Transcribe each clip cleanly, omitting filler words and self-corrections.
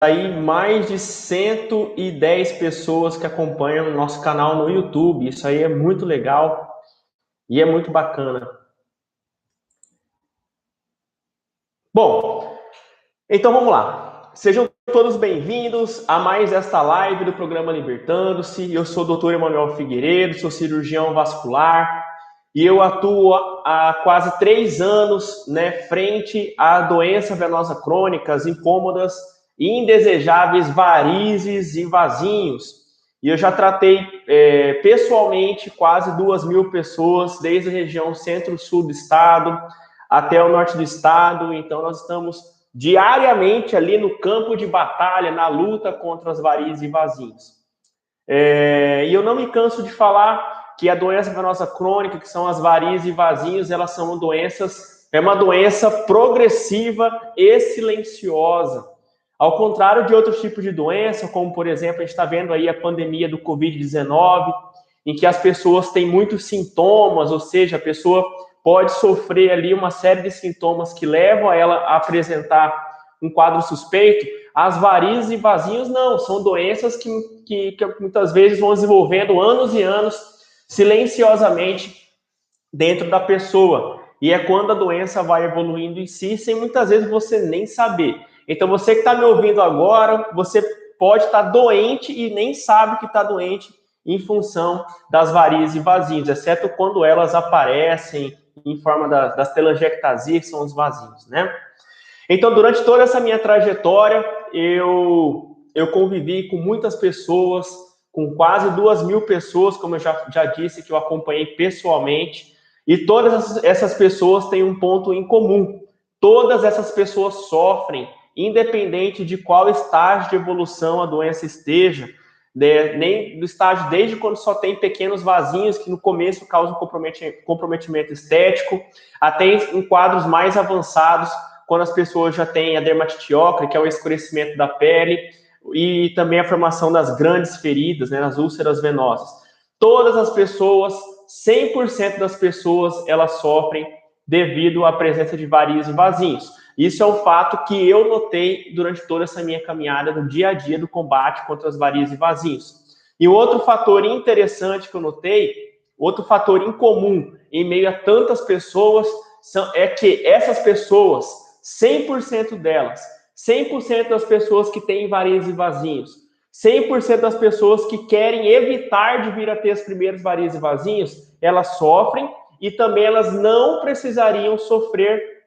aí mais de 110 pessoas que acompanham o nosso canal no YouTube. Isso aí é muito legal e é muito bacana. Bom, então vamos lá. Sejam todos bem-vindos a mais esta live do programa Libertando-se. Eu sou o Dr. Emanuel Figueiredo, sou cirurgião vascular e eu atuo há quase 3 anos, frente à doença venosa crônica, as incômodas e indesejáveis varizes e vasinhos. E eu já tratei pessoalmente quase 2.000 pessoas, desde a região centro-sul do estado até o norte do estado. Então nós estamos diariamente ali no campo de batalha, na luta contra as varizes e vasinhos. E eu não me canso de falar que a doença venosa crônica, que são as varizes e vasinhos, elas são uma doença progressiva e silenciosa. Ao contrário de outros tipos de doença, como, por exemplo, a gente está vendo aí a pandemia do Covid-19, em que as pessoas têm muitos sintomas, ou seja, a pessoa pode sofrer ali uma série de sintomas que levam a ela a apresentar um quadro suspeito. As varizes e vasinhos não, são doenças que muitas vezes vão desenvolvendo anos e anos silenciosamente dentro da pessoa. E é quando a doença vai evoluindo em si, sem muitas vezes você nem saber. Então, você que está me ouvindo agora, você pode estar doente e nem sabe que está doente em função das varizes e vasinhos, exceto quando elas aparecem em forma das telangiectasias, que são os vasinhos, né? Então, durante toda essa minha trajetória, eu convivi com muitas pessoas, com quase 2.000 pessoas, como eu já disse, que eu acompanhei pessoalmente, e todas essas pessoas têm um ponto em comum. Todas essas pessoas sofrem, independente de qual estágio de evolução a doença esteja, nem do estágio desde quando só tem pequenos vasinhos que no começo causam comprometimento estético, até em quadros mais avançados, quando as pessoas já têm a dermatite ocre, que é o escurecimento da pele, e também a formação das grandes feridas, nas úlceras venosas. Todas as pessoas, 100% das pessoas, elas sofrem devido à presença de varizes e vasinhos. Isso é um fato que eu notei durante toda essa minha caminhada no dia a dia do combate contra as varizes e vasinhos. E outro fator interessante que eu notei, outro fator incomum em meio a tantas pessoas, é que essas pessoas, 100% delas, 100% das pessoas que têm varizes e vasinhos, 100% das pessoas que querem evitar de vir a ter os primeiros varizes e vasinhos, elas sofrem e também elas não precisariam sofrer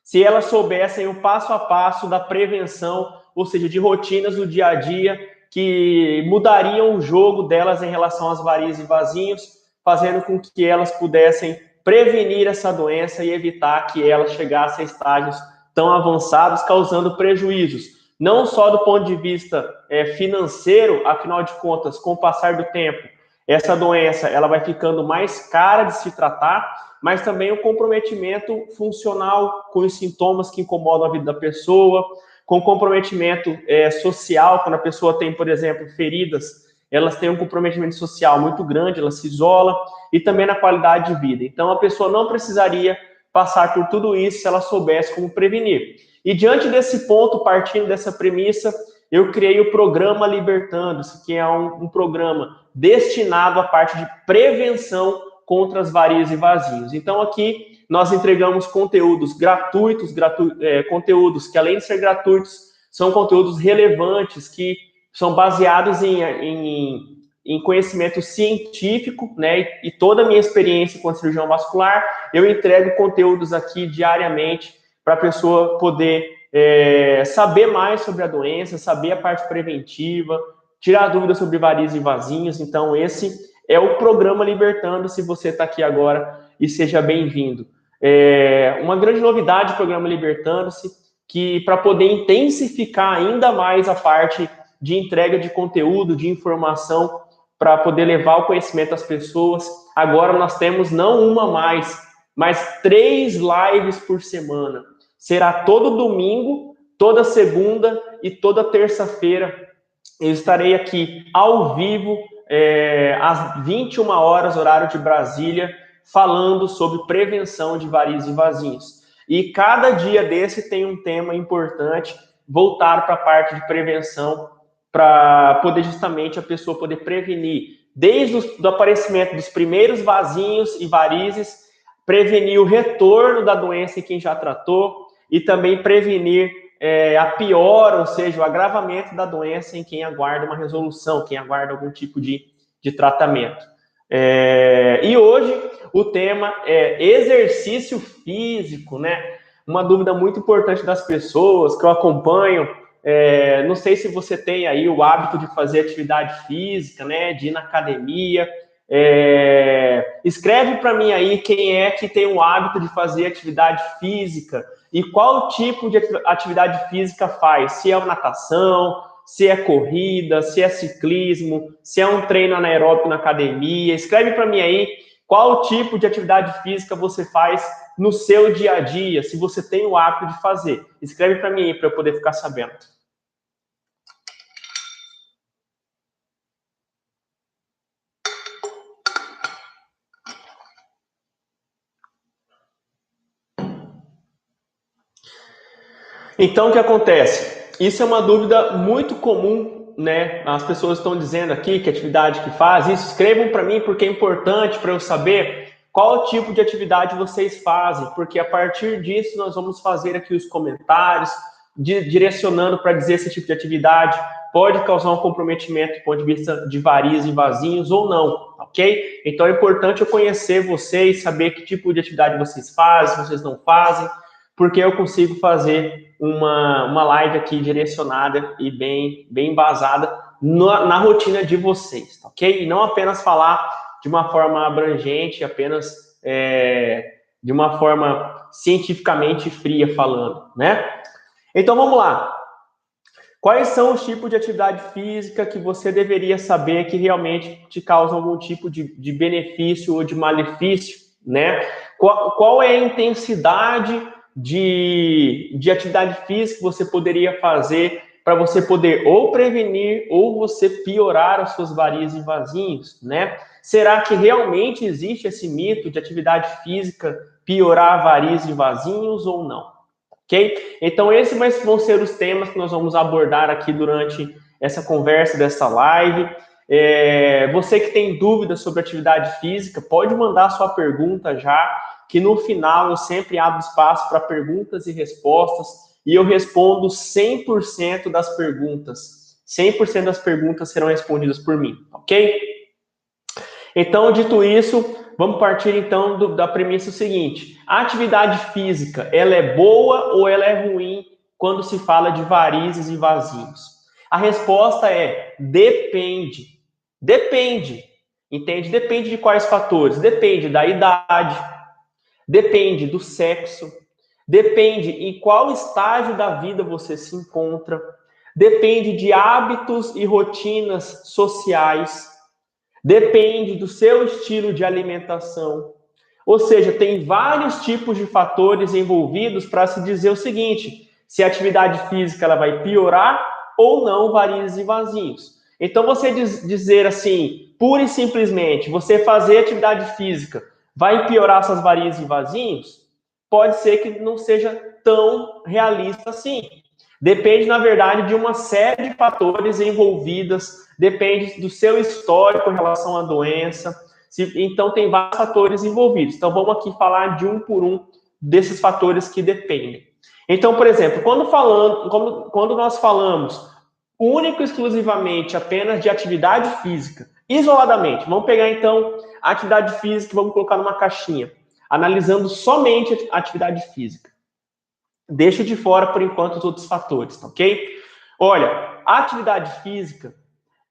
se elas soubessem o passo a passo da prevenção, ou seja, de rotinas do dia a dia que mudariam o jogo delas em relação às varizes e vasinhos, fazendo com que elas pudessem prevenir essa doença e evitar que ela chegasse a estágios tão avançados, causando prejuízos, não só do ponto de vista financeiro, afinal de contas, com o passar do tempo, essa doença ela vai ficando mais cara de se tratar, mas também o comprometimento funcional com os sintomas que incomodam a vida da pessoa, com comprometimento social, quando a pessoa tem, por exemplo, feridas, elas têm um comprometimento social muito grande, ela se isola, e também na qualidade de vida. Então, a pessoa não precisaria passar por tudo isso se ela soubesse como prevenir. E diante desse ponto, partindo dessa premissa, eu criei o programa Libertando-se, que é um programa destinado à parte de prevenção contra as varizes e vasinhos. Então, aqui nós entregamos conteúdos gratuitos, conteúdos que, além de ser gratuitos, são conteúdos relevantes, que são baseados em conhecimento científico, e toda a minha experiência com cirurgião vascular, eu entrego conteúdos aqui diariamente para a pessoa poder saber mais sobre a doença, saber a parte preventiva, tirar dúvidas sobre varizes e vasinhos. Então, esse é o programa Libertando, se você está aqui agora, e seja bem-vindo. Uma grande novidade do programa Libertando-se, que para poder intensificar ainda mais a parte de entrega de conteúdo, de informação, para poder levar o conhecimento às pessoas, agora nós temos não uma mas 3 lives por semana. Será todo domingo, toda segunda e toda terça-feira. Eu estarei aqui ao vivo, às 21 horas, horário de Brasília, falando sobre prevenção de varizes e vasinhos. E cada dia desse tem um tema importante voltaram para a parte de prevenção, para poder justamente a pessoa poder prevenir, desde o aparecimento dos primeiros vasinhos e varizes, prevenir o retorno da doença em quem já tratou e também prevenir a piora, ou seja, o agravamento da doença em quem aguarda uma resolução, quem aguarda algum tipo de tratamento. E hoje o tema é exercício físico, né? Uma dúvida muito importante das pessoas que eu acompanho. Não sei se você tem aí o hábito de fazer atividade física, né? De ir na academia. Escreve para mim aí quem é que tem o hábito de fazer atividade física e qual tipo de atividade física faz. Se é natação, se é corrida, se é ciclismo, se é um treino anaeróbico na academia. Escreve para mim aí qual tipo de atividade física você faz no seu dia a dia, se você tem o hábito de fazer. Escreve para mim aí para eu poder ficar sabendo. Então, o que acontece? Isso é uma dúvida muito comum, né? As pessoas estão dizendo aqui que atividade que faz. Isso, escrevam para mim porque é importante para eu saber qual tipo de atividade vocês fazem, porque a partir disso nós vamos fazer aqui os comentários, direcionando para dizer esse tipo de atividade pode causar um comprometimento do ponto de vista de varizes e vasinhos ou não, ok? Então é importante eu conhecer vocês, saber que tipo de atividade vocês fazem, vocês não fazem, porque eu consigo fazer uma live aqui direcionada e bem embasada na rotina de vocês, ok? E não apenas falar de uma forma abrangente, apenas de uma forma cientificamente fria falando, né? Então, vamos lá. Quais são os tipos de atividade física que você deveria saber que realmente te causam algum tipo de benefício ou de malefício, né? Qual é a intensidade de atividade física que você poderia fazer para você poder ou prevenir ou você piorar as suas varizes e vasinhos, né? Será que realmente existe esse mito de atividade física piorar varizes e vasinhos ou não? Ok? Então, esses vão ser os temas que nós vamos abordar aqui durante essa conversa dessa live. Você que tem dúvidas sobre atividade física, pode mandar sua pergunta já, que no final eu sempre abro espaço para perguntas e respostas e eu respondo 100% das perguntas. 100% das perguntas serão respondidas por mim, ok? Então, dito isso, vamos partir então da premissa seguinte: a atividade física, ela é boa ou ela é ruim quando se fala de varizes e vasinhos? A resposta é depende. Depende. Entende? Depende de quais fatores? Depende da idade, depende do sexo, depende em qual estágio da vida você se encontra, depende de hábitos e rotinas sociais, depende do seu estilo de alimentação. Ou seja, tem vários tipos de fatores envolvidos para se dizer o seguinte: se a atividade física ela vai piorar ou não varizes e vasinhos. Então, você dizer assim, pura e simplesmente, você fazer atividade física vai piorar suas varizes e vasinhos, pode ser que não seja tão realista assim. Depende, na verdade, de uma série de fatores envolvidos, depende do seu histórico em relação à doença. Então, tem vários fatores envolvidos. Então, vamos aqui falar de um por um desses fatores que dependem. Então, por exemplo, quando nós falamos único e exclusivamente apenas de atividade física, isoladamente, vamos pegar então a atividade física e vamos colocar numa caixinha, analisando somente a atividade física. Deixa de fora, por enquanto, os outros fatores, ok? Olha, a atividade física,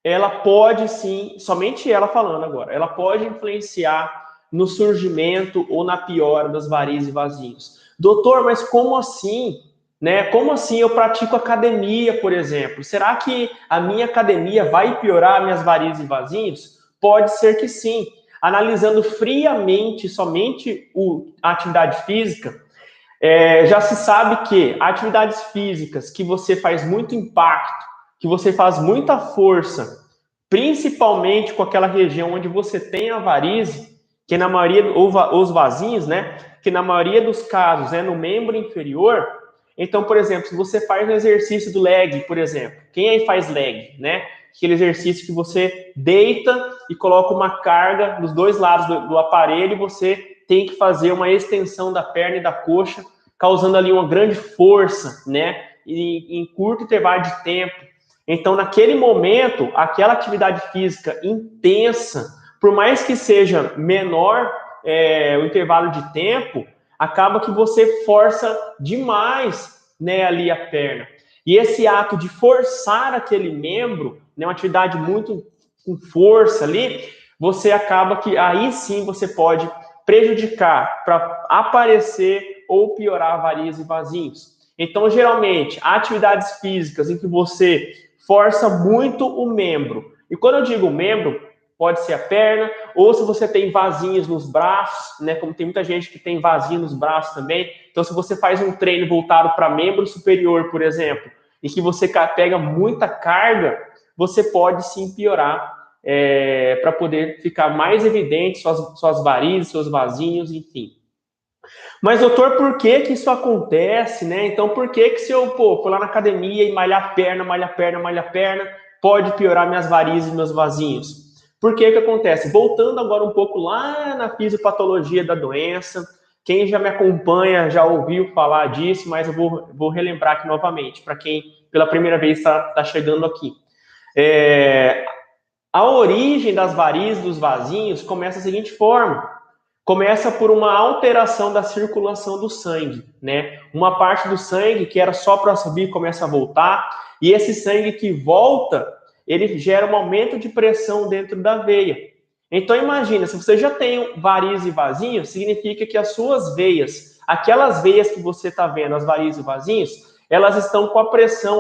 ela pode sim, somente ela falando agora, ela pode influenciar no surgimento ou na piora das varizes e vasinhos. Doutor, mas como assim? Né? Como assim eu pratico academia, por exemplo? Será que a minha academia vai piorar minhas varizes e vasinhos? Pode ser que sim. Analisando friamente somente a atividade física, já se sabe que atividades físicas que você faz muito impacto, que você faz muita força, principalmente com aquela região onde você tem a varize, que na maioria, ou os vasinhos, né, que na maioria dos casos é no membro inferior, Então, por exemplo, se você faz um exercício do leg, por exemplo, quem aí faz leg, né? Aquele exercício que você deita e coloca uma carga nos dois lados do aparelho e você tem que fazer uma extensão da perna e da coxa, causando ali uma grande força, né? E em curto intervalo de tempo. Então, naquele momento, aquela atividade física intensa, por mais que seja menor o intervalo de tempo, acaba que você força demais, né, ali a perna. E esse ato de forçar aquele membro, né, uma atividade muito com força ali, você acaba que aí sim você pode prejudicar para aparecer ou piorar varizes e vasinhos. Então, geralmente, atividades físicas em que você força muito o membro. E quando eu digo membro, pode ser a perna, ou se você tem vasinhos nos braços, né? Como tem muita gente que tem vasinho nos braços também. Então, se você faz um treino voltado para membro superior, por exemplo, e que você pega muita carga, você pode sim piorar para poder ficar mais evidente suas varizes, seus vasinhos, enfim. Mas, doutor, por que que isso acontece, né? Então, por que que se eu, for lá na academia e malhar perna, pode piorar minhas varizes e meus vasinhos? Por que que acontece? Voltando agora um pouco lá na fisiopatologia da doença, quem já me acompanha já ouviu falar disso, mas eu vou relembrar aqui novamente, para quem pela primeira vez está chegando aqui. A origem das varizes dos vasinhos começa da seguinte forma. Começa por uma alteração da circulação do sangue, né? Uma parte do sangue que era só para subir começa a voltar, e esse sangue que volta, ele gera um aumento de pressão dentro da veia. Então imagina, se você já tem varizes e vasinhos, significa que as suas veias, aquelas veias que você está vendo, as varizes e vasinhos, elas estão com a pressão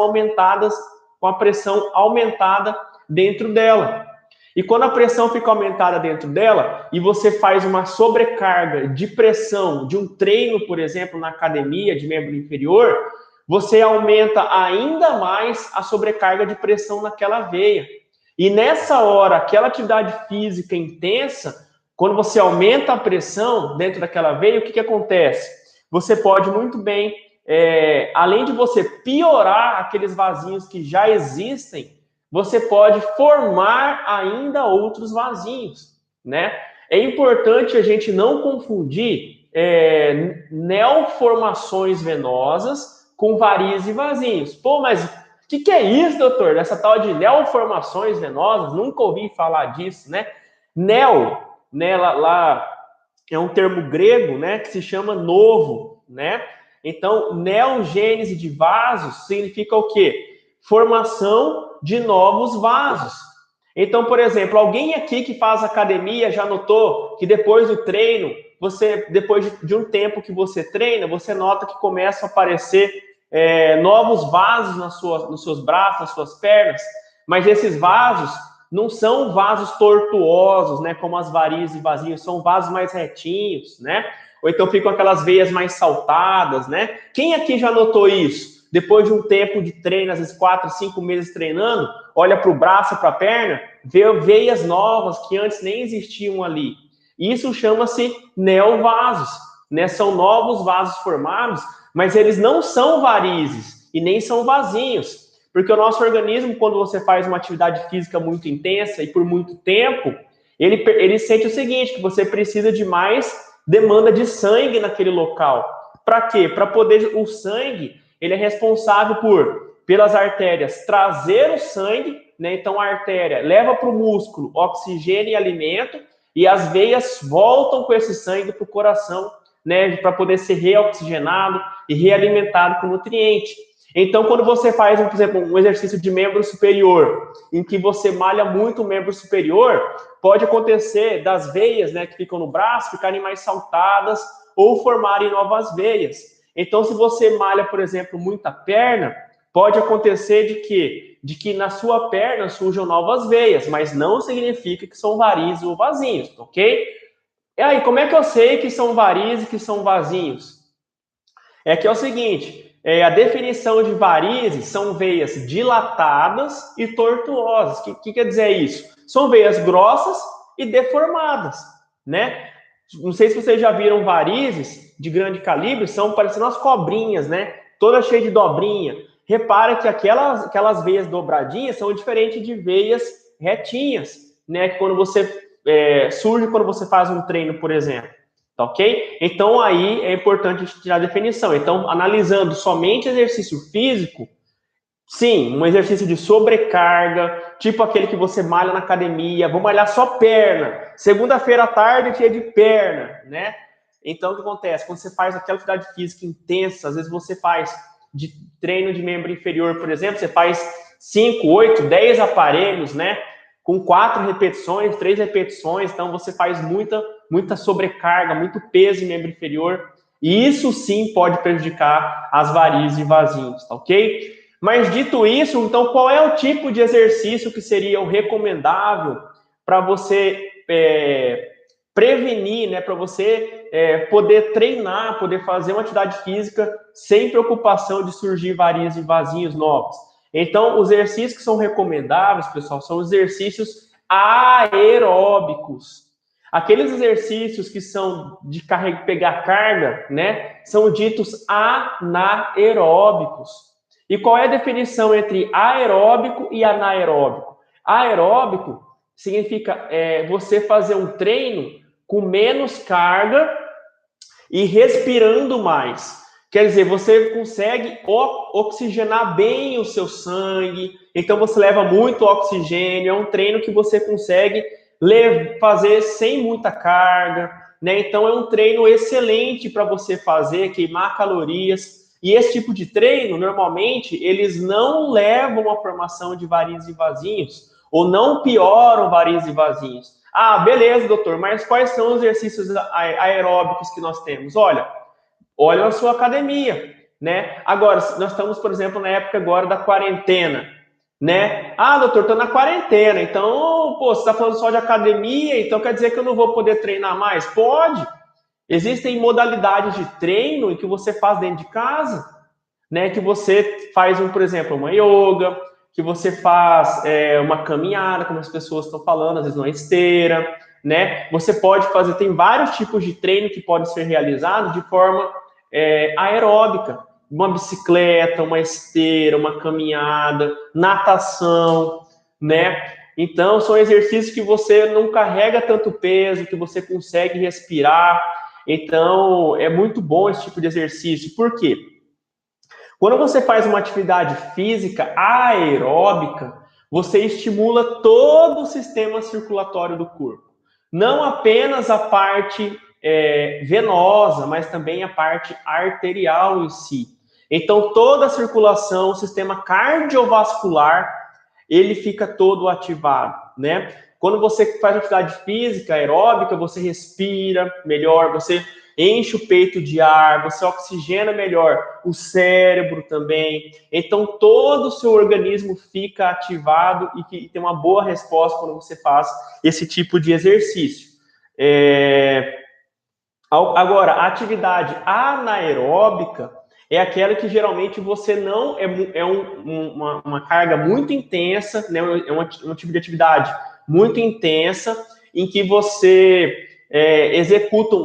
aumentada dentro dela. E quando a pressão fica aumentada dentro dela e você faz uma sobrecarga de pressão de um treino, por exemplo, na academia de membro inferior, você aumenta ainda mais a sobrecarga de pressão naquela veia. E nessa hora, aquela atividade física intensa, quando você aumenta a pressão dentro daquela veia, o que acontece? Você pode muito bem, além de você piorar aqueles vasinhos que já existem, você pode formar ainda outros vasinhos, né? É importante a gente não confundir neoformações venosas com varizes e vasinhos. Pô, mas o que é isso, doutor? Essa tal de neoformações venosas? Nunca ouvi falar disso, né? Neo, né, lá é um termo grego, né, que se chama novo, né? Então, neogênese de vasos significa o quê? Formação de novos vasos. Então, por exemplo, alguém aqui que faz academia já notou que depois do treino, depois de um tempo que você treina, você nota que começam a aparecer novos vasos nos seus braços, nas suas pernas, mas esses vasos não são vasos tortuosos, né, como as varizes e vasinhos, são vasos mais retinhos, né? Ou então ficam aquelas veias mais saltadas, né? Quem aqui já notou isso? Depois de um tempo de treino, às vezes 4, 5 meses treinando, olha para o braço, para a perna, vê veias novas que antes nem existiam ali. Isso chama-se neovasos, né? São novos vasos formados, mas eles não são varizes e nem são vasinhos, porque o nosso organismo, quando você faz uma atividade física muito intensa e por muito tempo, ele sente o seguinte, que você precisa de mais demanda de sangue naquele local. Para quê? Para poder o sangue, ele é responsável pelas artérias trazer o sangue, né? Então a artéria leva para o músculo oxigênio e alimento, e as veias voltam com esse sangue para o coração, né? Para poder ser reoxigenado e realimentado com nutriente. Então, quando você faz, por exemplo, um exercício de membro superior, em que você malha muito o membro superior, pode acontecer das veias, né, que ficam no braço, ficarem mais saltadas ou formarem novas veias. Então, se você malha, por exemplo, muita perna, pode acontecer de que na sua perna surjam novas veias, mas não significa que são varizes ou vasinhos, ok? E aí, como é que eu sei que são varizes e que são vasinhos? É que é o seguinte, a definição de varizes são veias dilatadas e tortuosas. O que quer dizer isso? São veias grossas e deformadas, né? Não sei se vocês já viram varizes de grande calibre, são parecendo umas cobrinhas, né? toda cheia de dobrinha. Repara que aquelas veias dobradinhas são diferentes de veias retinhas, né? Quando você surge quando você faz um treino, por exemplo. Tá ok? Então, aí é importante a gente tirar a definição. Então, analisando somente exercício físico, sim, um exercício de sobrecarga, tipo aquele que você malha na academia, vou malhar só perna, segunda-feira à tarde dia de perna, né? Então, o que acontece? Quando você faz aquela atividade física intensa, às vezes você faz de treino de membro inferior, por exemplo, você faz 5, 8, 10 aparelhos, né? Com 4 repetições, 3 repetições, então você faz muita sobrecarga, muito peso em membro inferior, e isso sim pode prejudicar as varizes e vasinhos, tá ok? Mas dito isso, então qual é o tipo de exercício que seria o recomendável para você prevenir, né, para você poder treinar, poder fazer uma atividade física sem preocupação de surgir varizes e vasinhos novos? Então, os exercícios que são recomendáveis, pessoal, são exercícios aeróbicos. Aqueles exercícios que são de pegar carga, né, são ditos anaeróbicos. E qual é a definição entre aeróbico e anaeróbico? Aeróbico significa você fazer um treino com menos carga e respirando mais. Quer dizer, você consegue oxigenar bem o seu sangue, então você leva muito oxigênio, é um treino que você consegue fazer sem muita carga, né? Então é um treino excelente para você fazer, queimar calorias. E esse tipo de treino, normalmente, eles não levam à formação de varizes e vasinhos, ou não pioram varizes e vasinhos. Ah, beleza, doutor, mas quais são os exercícios aeróbicos que nós temos? Olha na sua academia, né? Agora, nós estamos, por exemplo, na época agora da quarentena, né? Ah, doutor, estou na quarentena, então, pô, você está falando só de academia, então quer dizer que eu não vou poder treinar mais? Pode. Existem modalidades de treino em que você faz dentro de casa, né? Que você faz, por exemplo, uma yoga, que você faz uma caminhada, como as pessoas estão falando, às vezes uma esteira, né? Você pode fazer, tem vários tipos de treino que podem ser realizados de forma aeróbica, uma bicicleta, uma esteira, uma caminhada, natação, né? Então, são exercícios que você não carrega tanto peso, que você consegue respirar. Então, é muito bom esse tipo de exercício. Por quê? Quando você faz uma atividade física aeróbica, você estimula todo o sistema circulatório do corpo. Não apenas a parte venosa, mas também a parte arterial em si. Então, toda a circulação, o sistema cardiovascular, ele fica todo ativado, né? Quando você faz atividade física aeróbica, você respira melhor, você enche o peito de ar, você oxigena melhor o cérebro também. Então, todo o seu organismo fica ativado e tem uma boa resposta quando você faz esse tipo de exercício. Agora, a atividade anaeróbica é aquela que geralmente você não uma carga muito intensa, né? Um tipo de atividade muito intensa em que você executa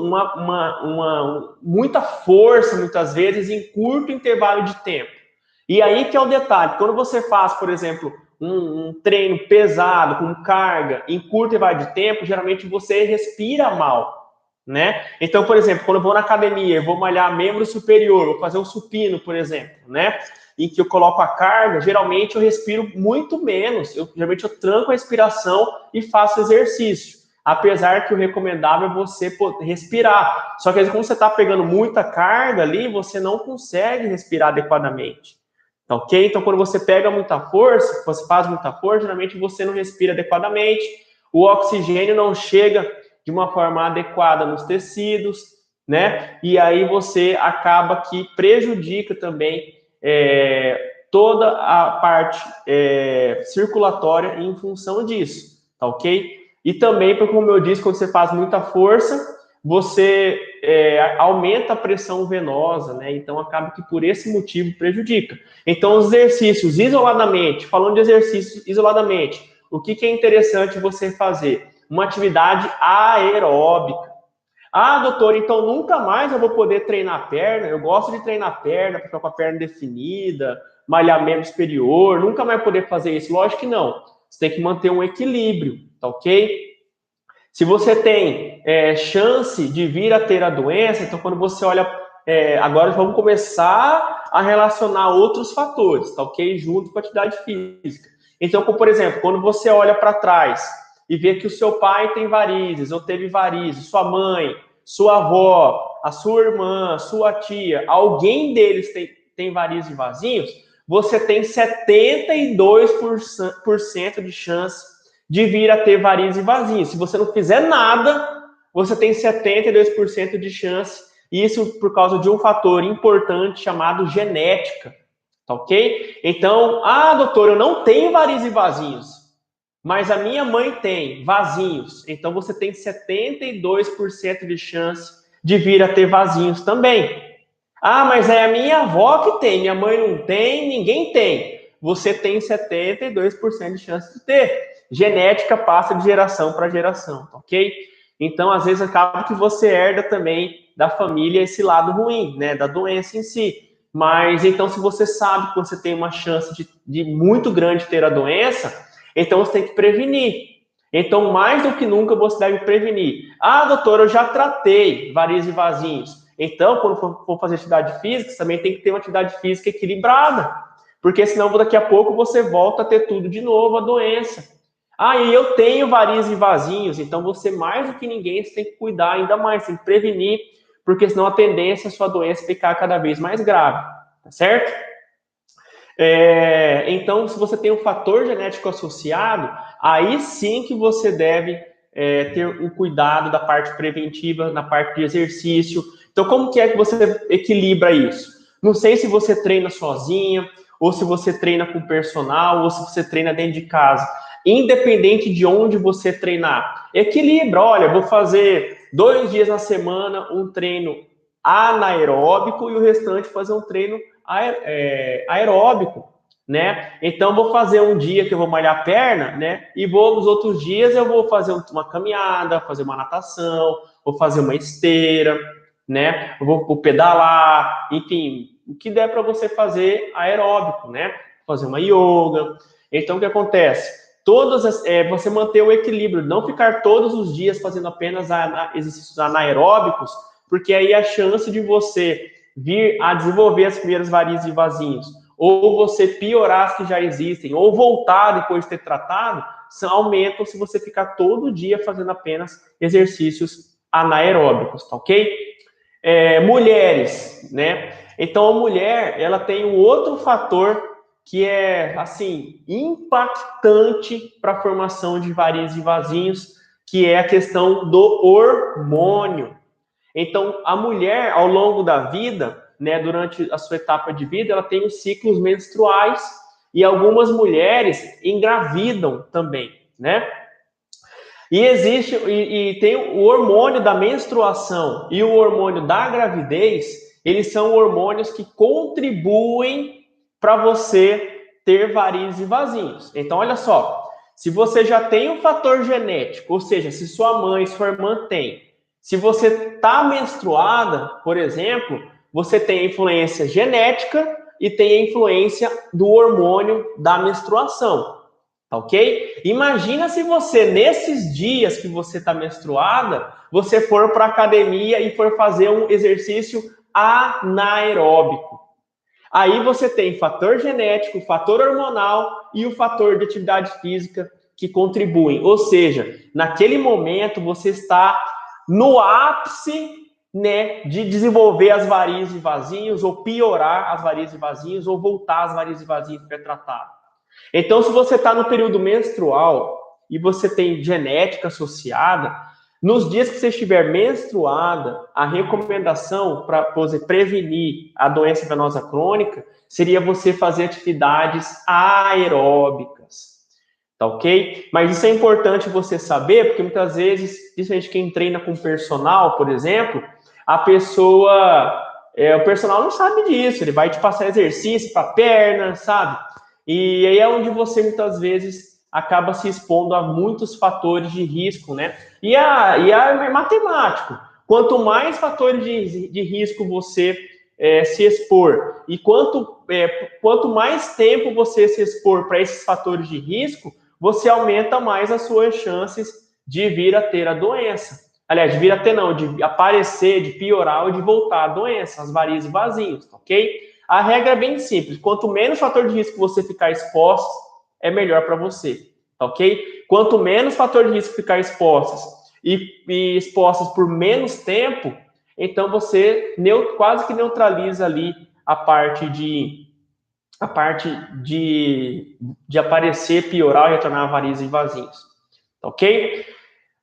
muita força, muitas vezes, em curto intervalo de tempo. E aí que é o detalhe, quando você faz, por exemplo, um treino pesado, com carga, em curto intervalo de tempo, geralmente você respira mal, né? Então, por exemplo, quando eu vou na academia, eu vou malhar membro superior, vou fazer um supino, por exemplo, né? Em que eu coloco a carga, geralmente eu respiro muito menos. Geralmente eu tranco a respiração e faço exercício. Apesar que o recomendável é você respirar. Só que como você está pegando muita carga ali, você não consegue respirar adequadamente. Ok? Então, quando você pega muita força, você faz muita força, geralmente você não respira adequadamente, o oxigênio não chega de uma forma adequada nos tecidos, né? E aí você acaba que prejudica também toda a parte circulatória em função disso, tá ok? E também, como eu disse, quando você faz muita força, você aumenta a pressão venosa, né? Então acaba que por esse motivo prejudica. Então, os exercícios isoladamente, falando de exercícios isoladamente, o que é interessante você fazer? Uma atividade aeróbica. Ah, doutor, então nunca mais eu vou poder treinar a perna. Eu gosto de treinar a perna, ficar com a perna definida, malhar membro superior, nunca mais poder fazer isso. Lógico que não. Você tem que manter um equilíbrio, tá ok? Se você tem chance de vir a ter a doença, então quando você olha, agora vamos começar a relacionar outros fatores, tá ok? Junto com a atividade física. Então, como, por exemplo, quando você olha para trás e vê que o seu pai tem varizes, ou teve varizes, sua mãe, sua avó, a sua irmã, sua tia, alguém deles tem varizes e vasinhos, você tem 72% de chance de vir a ter varizes e vasinhos. Se você não fizer nada, você tem 72% de chance, isso por causa de um fator importante chamado genética, tá ok? Então, doutor, eu não tenho varizes e vasinhos, mas a minha mãe tem vasinhos, então você tem 72% de chance de vir a ter vasinhos também. Mas é a minha avó que tem, minha mãe não tem, ninguém tem. Você tem 72% de chance de ter. Genética passa de geração para geração, ok? Então, às vezes, acaba que você herda também da família esse lado ruim, né, da doença em si. Mas, então, se você sabe que você tem uma chance de muito grande ter a doença, então você tem que prevenir. Então, mais do que nunca, você deve prevenir. Doutor, eu já tratei varizes e vasinhos. Então, quando for fazer atividade física, você também tem que ter uma atividade física equilibrada. Porque senão, daqui a pouco, você volta a ter tudo de novo, a doença. E eu tenho varizes e vasinhos. Então, você, mais do que ninguém, você tem que cuidar ainda mais, tem que prevenir, porque senão a tendência é a sua doença ficar cada vez mais grave. Tá certo? Então, se você tem um fator genético associado, aí sim que você deve ter o cuidado da parte preventiva, na parte de exercício. Então, como que é que você equilibra isso? Não sei se você treina sozinha, ou se você treina com personal, ou se você treina dentro de casa. Independente de onde você treinar, equilibra. Olha, vou fazer 2 dias na semana um treino anaeróbico e o restante fazer um treino aeróbico, né? Então, vou fazer um dia que eu vou malhar a perna, né? E nos outros dias eu vou fazer uma caminhada, fazer uma natação, vou fazer uma esteira, né? Eu vou pedalar, enfim, o que der para você fazer aeróbico, né? Fazer uma yoga. Então, o que acontece? Você manter o equilíbrio, não ficar todos os dias fazendo apenas exercícios anaeróbicos, porque aí a chance de você vir a desenvolver as primeiras varizes e vasinhos, ou você piorar as que já existem, ou voltar depois de ter tratado, aumentam se você ficar todo dia fazendo apenas exercícios anaeróbicos, tá ok? Mulheres, né? Então, a mulher, ela tem um outro fator que é, assim, impactante para a formação de varizes e vasinhos, que é a questão do hormônio. Então, a mulher, ao longo da vida, né, durante a sua etapa de vida, ela tem os ciclos menstruais e algumas mulheres engravidam também, né? E tem o hormônio da menstruação e o hormônio da gravidez, eles são hormônios que contribuem para você ter varizes e vasinhos. Então, olha só, se você já tem um fator genético, ou seja, se sua mãe, sua irmã tem, se você está menstruada, por exemplo, você tem a influência genética e tem a influência do hormônio da menstruação. Tá ok? Imagina se você, nesses dias que você está menstruada, você for para a academia e for fazer um exercício anaeróbico. Aí você tem fator genético, fator hormonal e o fator de atividade física que contribuem. Ou seja, naquele momento você está no ápice, né, de desenvolver as varizes e vasinhos, ou piorar as varizes e vasinhos, ou voltar as varizes e vasinhos para tratado. Então, se você está no período menstrual e você tem genética associada, nos dias que você estiver menstruada, a recomendação para prevenir a doença venosa crônica seria você fazer atividades aeróbicas, tá ok? Mas isso é importante você saber, porque muitas vezes, principalmente quem treina com personal, por exemplo, a pessoa, o personal não sabe disso, ele vai te passar exercício para perna, sabe? E aí é onde você muitas vezes acaba se expondo a muitos fatores de risco, né? E é matemático. Quanto mais fatores de risco você se expor e quanto mais tempo você se expor para esses fatores de risco, você aumenta mais as suas chances de vir a ter a doença. Aliás, de vir a ter não, de aparecer, de piorar ou de voltar a doença, as varizes e vasinhos, ok? A regra é bem simples. Quanto menos fator de risco você ficar exposto, é melhor para você, ok? Quanto menos fator de risco ficar expostos e expostos por menos tempo, então você quase que neutraliza ali a parte de aparecer, piorar e retornar varizes e vasinhos, ok?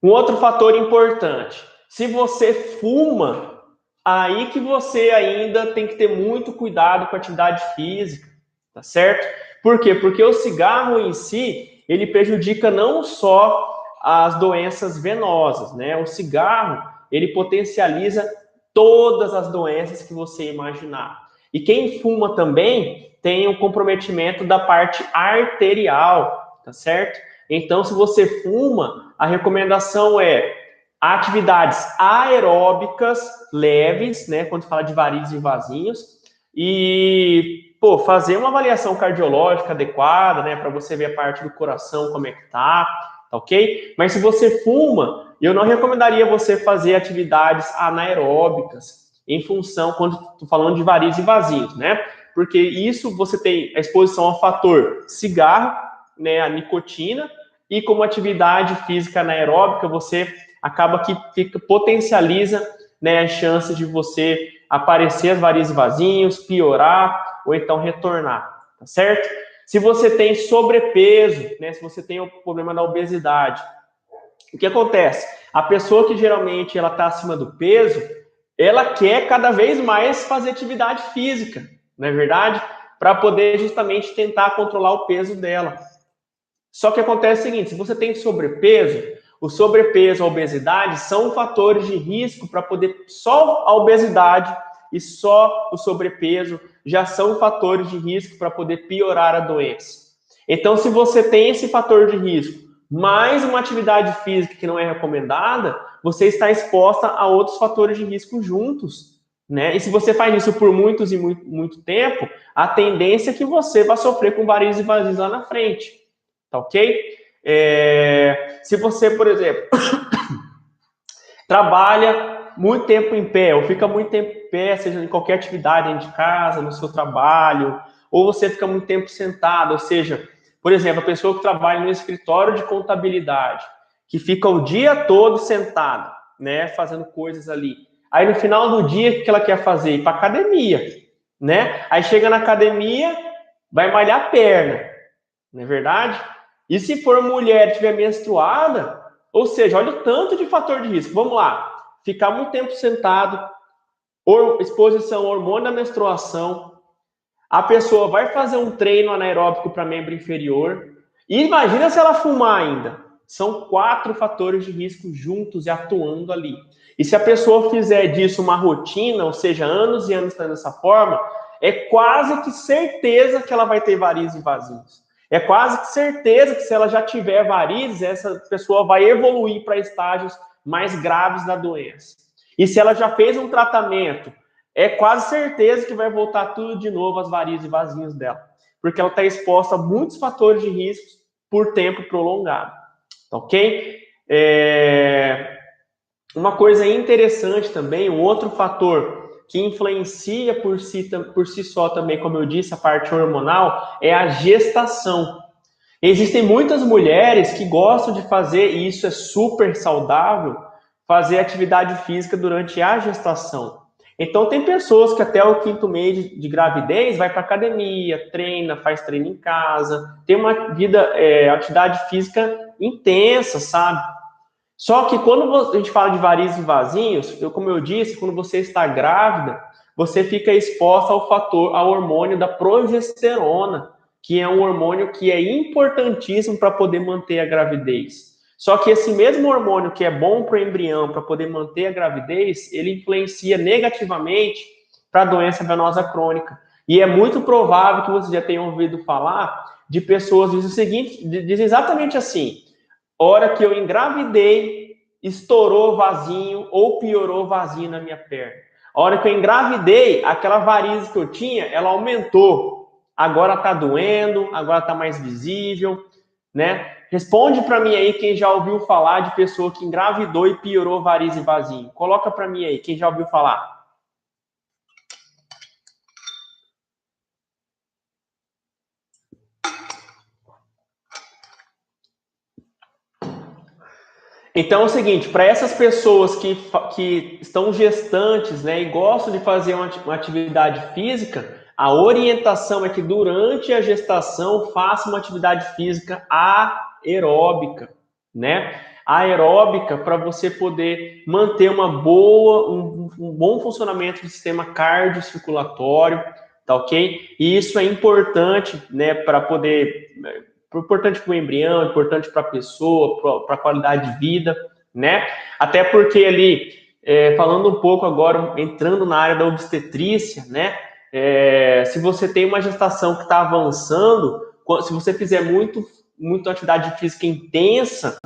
Um outro fator importante, se você fuma, aí que você ainda tem que ter muito cuidado com a atividade física, tá certo? Por quê? Porque o cigarro em si, ele prejudica não só as doenças venosas, né? O cigarro, ele potencializa todas as doenças que você imaginar. E quem fuma também tem um comprometimento da parte arterial, tá certo? Então, se você fuma, a recomendação é atividades aeróbicas leves, né? Quando fala de varizes e vasinhos, e fazer uma avaliação cardiológica adequada, né? Para você ver a parte do coração, como é que tá, ok? Mas se você fuma, eu não recomendaria você fazer atividades anaeróbicas em função, quando estou falando de varizes e vasinhos, né? Porque isso você tem a exposição ao fator cigarro, né? A nicotina, e como atividade física anaeróbica, você acaba que potencializa, né, as chances de você aparecer as varizes e vasinhos, piorar ou então retornar, tá certo? Se você tem sobrepeso, né, se você tem o problema da obesidade, o que acontece? A pessoa que geralmente ela está acima do peso, ela quer cada vez mais fazer atividade física, não é verdade? Para poder justamente tentar controlar o peso dela. Só que acontece o seguinte, se você tem sobrepeso, o sobrepeso, a obesidade são fatores de risco para poder, só a obesidade e só o sobrepeso já são fatores de risco para poder piorar a doença. Então, se você tem esse fator de risco, mais uma atividade física que não é recomendada, você está exposta a outros fatores de risco juntos, né? E se você faz isso por muito tempo, a tendência é que você vai sofrer com varizes e vazios lá na frente, tá ok? Se você, por exemplo, trabalha muito tempo em pé, ou fica muito tempo em pé, seja em qualquer atividade dentro de casa, no seu trabalho, ou você fica muito tempo sentado, ou seja, por exemplo, a pessoa que trabalha no escritório de contabilidade, que fica o dia todo sentado, né, fazendo coisas ali. Aí no final do dia, o que ela quer fazer? Ir para academia, né? Aí chega na academia, vai malhar a perna, não é verdade? E se for mulher e estiver menstruada, ou seja, olha o tanto de fator de risco. Vamos lá. Ficar muito tempo sentado, exposição ao hormônio da menstruação, a pessoa vai fazer um treino anaeróbico para membro inferior, e imagina se ela fumar ainda. São 4 fatores de risco juntos e atuando ali. E se a pessoa fizer disso uma rotina, ou seja, anos e anos dessa forma, é quase que certeza que ela vai ter varizes e vasinhos. É quase que certeza que se ela já tiver varizes, essa pessoa vai evoluir para estágios mais graves da doença. E se ela já fez um tratamento, é quase certeza que vai voltar tudo de novo as varizes e vasinhos dela. Porque ela está exposta a muitos fatores de risco por tempo prolongado. Ok? Uma coisa interessante também, um outro fator que influencia por si só também, como eu disse, a parte hormonal, é a gestação. Existem muitas mulheres que gostam de fazer, e isso é super saudável, fazer atividade física durante a gestação. Então, tem pessoas que até o 5º mês de gravidez vai para academia, treina, faz treino em casa, tem uma vida, atividade física intensa, sabe? Só que quando a gente fala de varizes e vasinhos, como eu disse, quando você está grávida, você fica exposta ao hormônio da progesterona, que é um hormônio que é importantíssimo para poder manter a gravidez. Só que esse mesmo hormônio que é bom para o embrião, para poder manter a gravidez, ele influencia negativamente para a doença venosa crônica. E é muito provável que você já tenha ouvido falar de pessoas que dizem o seguinte, dizem exatamente assim: hora que eu engravidei, estourou vasinho ou piorou vasinho na minha perna. A hora que eu engravidei, aquela varize que eu tinha, ela aumentou. Agora tá doendo, agora tá mais visível, né? Responde para mim aí quem já ouviu falar de pessoa que engravidou e piorou varize e vasinho. Coloca para mim aí, quem já ouviu falar. Então é o seguinte, para essas pessoas que estão gestantes, né, e gostam de fazer uma atividade física, a orientação é que durante a gestação faça uma atividade física aeróbica, né? Aeróbica para você poder manter um bom funcionamento do sistema cardiocirculatório, tá ok? E isso é importante, né, para poder importante para o embrião, importante para a pessoa, para a qualidade de vida, né? Até porque ali, falando um pouco agora, entrando na área da obstetrícia, né? Se você tem uma gestação que está avançando, se você fizer muito atividade física intensa,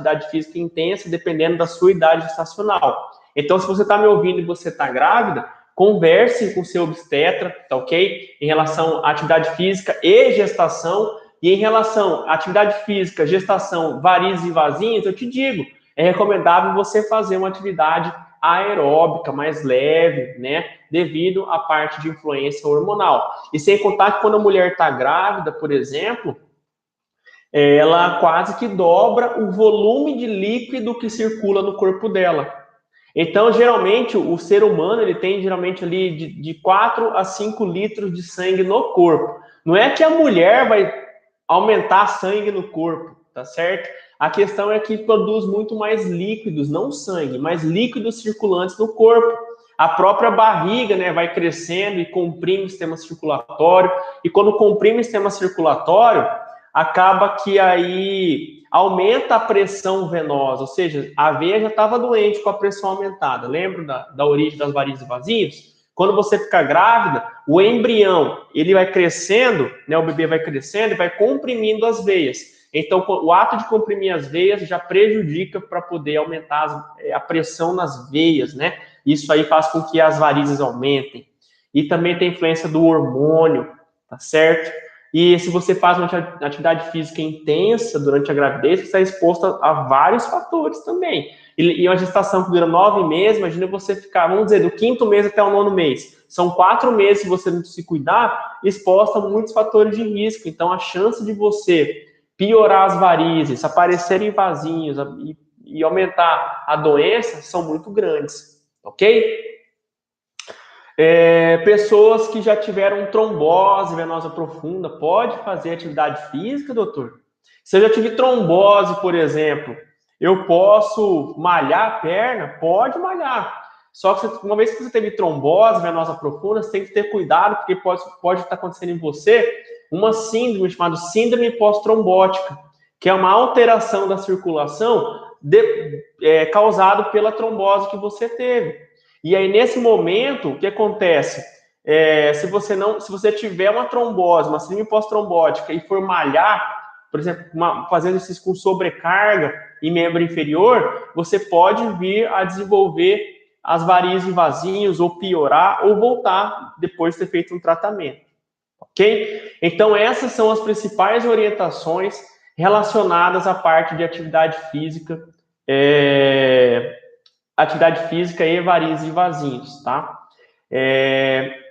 dependendo da sua idade gestacional. Então, se você está me ouvindo e você está grávida, converse com o seu obstetra, tá ok? Em relação à atividade física e gestação. E em relação à atividade física, gestação, varizes e vasinhos, eu te digo, é recomendável você fazer uma atividade aeróbica, mais leve, né? Devido à parte de influência hormonal. E sem contar que quando a mulher está grávida, por exemplo, ela quase que dobra o volume de líquido que circula no corpo dela. Então, geralmente, o ser humano ele tem geralmente ali de 4 a 5 litros de sangue no corpo. Não é que a mulher vai aumentar sangue no corpo, tá certo? A questão é que produz muito mais líquidos, não sangue, mas líquidos circulantes no corpo. A própria barriga, né, vai crescendo e comprime o sistema circulatório. E quando comprime o sistema circulatório, acaba que aí aumenta a pressão venosa, ou seja, a veia já estava doente com a pressão aumentada. Lembra da origem das varizes e vasinhos? Quando você fica grávida, o embrião, ele vai crescendo, né, o bebê vai crescendo e vai comprimindo as veias. Então, o ato de comprimir as veias já prejudica para poder aumentar a pressão nas veias, né? Isso aí faz com que as varizes aumentem. E também tem influência do hormônio, tá certo? E se você faz uma atividade física intensa durante a gravidez, você está exposto a vários fatores também. E uma gestação que dura 9 meses, imagina você ficar, vamos dizer, do 5º mês até o 9º mês. São 4 meses, se você não se cuidar, exposta a muitos fatores de risco. Então, a chance de você piorar as varizes, aparecerem vasinhos e aumentar a doença são muito grandes, ok? Pessoas que já tiveram trombose venosa profunda, pode fazer atividade física, doutor? Se eu já tive trombose, por exemplo, eu posso malhar a perna? Pode malhar. Só que uma vez que você teve trombose venosa profunda, você tem que ter cuidado, porque pode estar acontecendo em você uma síndrome chamada síndrome pós-trombótica, que é uma alteração da circulação causada pela trombose que você teve. E aí, nesse momento, o que acontece? Se você tiver uma trombose, uma síndrome pós-trombótica e for malhar, por exemplo, fazendo exercício com sobrecarga em membro inferior, você pode vir a desenvolver as varizes e vasinhos, ou piorar, ou voltar depois de ter feito um tratamento. Ok? Então, essas são as principais orientações relacionadas à parte de atividade física, e varizes e vasinhos, tá?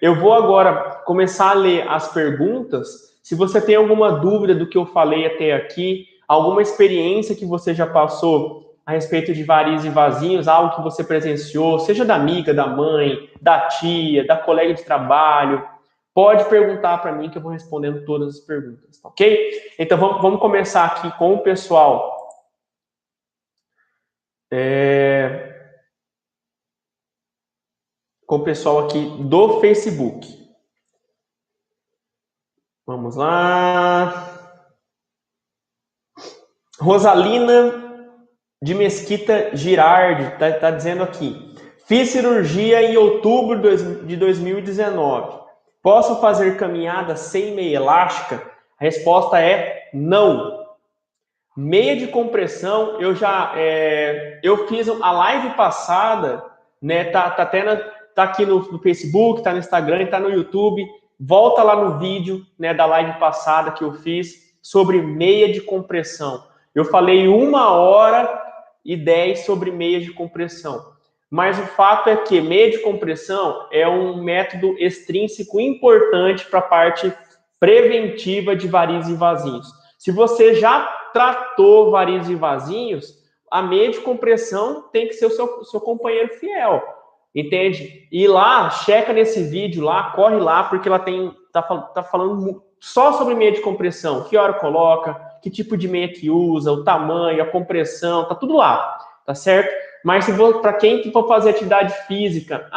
Eu vou agora começar a ler as perguntas. Se você tem alguma dúvida do que eu falei até aqui, alguma experiência que você já passou a respeito de varizes e vasinhos, algo que você presenciou, seja da amiga, da mãe, da tia, da colega de trabalho, pode perguntar para mim que eu vou respondendo todas as perguntas, tá ok? Então, vamos começar aqui com o pessoal. Com o pessoal aqui do Facebook. Vamos lá. Rosalina de Mesquita Girardi tá dizendo aqui: fiz cirurgia em outubro de 2019. Posso fazer caminhada sem meia elástica? A resposta é não. Meia de compressão, eu fiz a live passada, né? Tá aqui no Facebook, tá no Instagram, tá no YouTube. Volta lá no vídeo, né, da live passada que eu fiz sobre meia de compressão. Eu falei 1h10 sobre meia de compressão. Mas o fato é que meia de compressão é um método extrínseco importante para a parte preventiva de varizes e vasinhos. Se você já tratou varizes e vasinhos, a meia de compressão tem que ser o seu companheiro fiel, entende? E lá, checa nesse vídeo lá, corre lá, porque ela tá falando só sobre meia de compressão, que hora coloca, que tipo de meia que usa, o tamanho, a compressão, tá tudo lá, tá certo? Mas se para quem for fazer atividade física,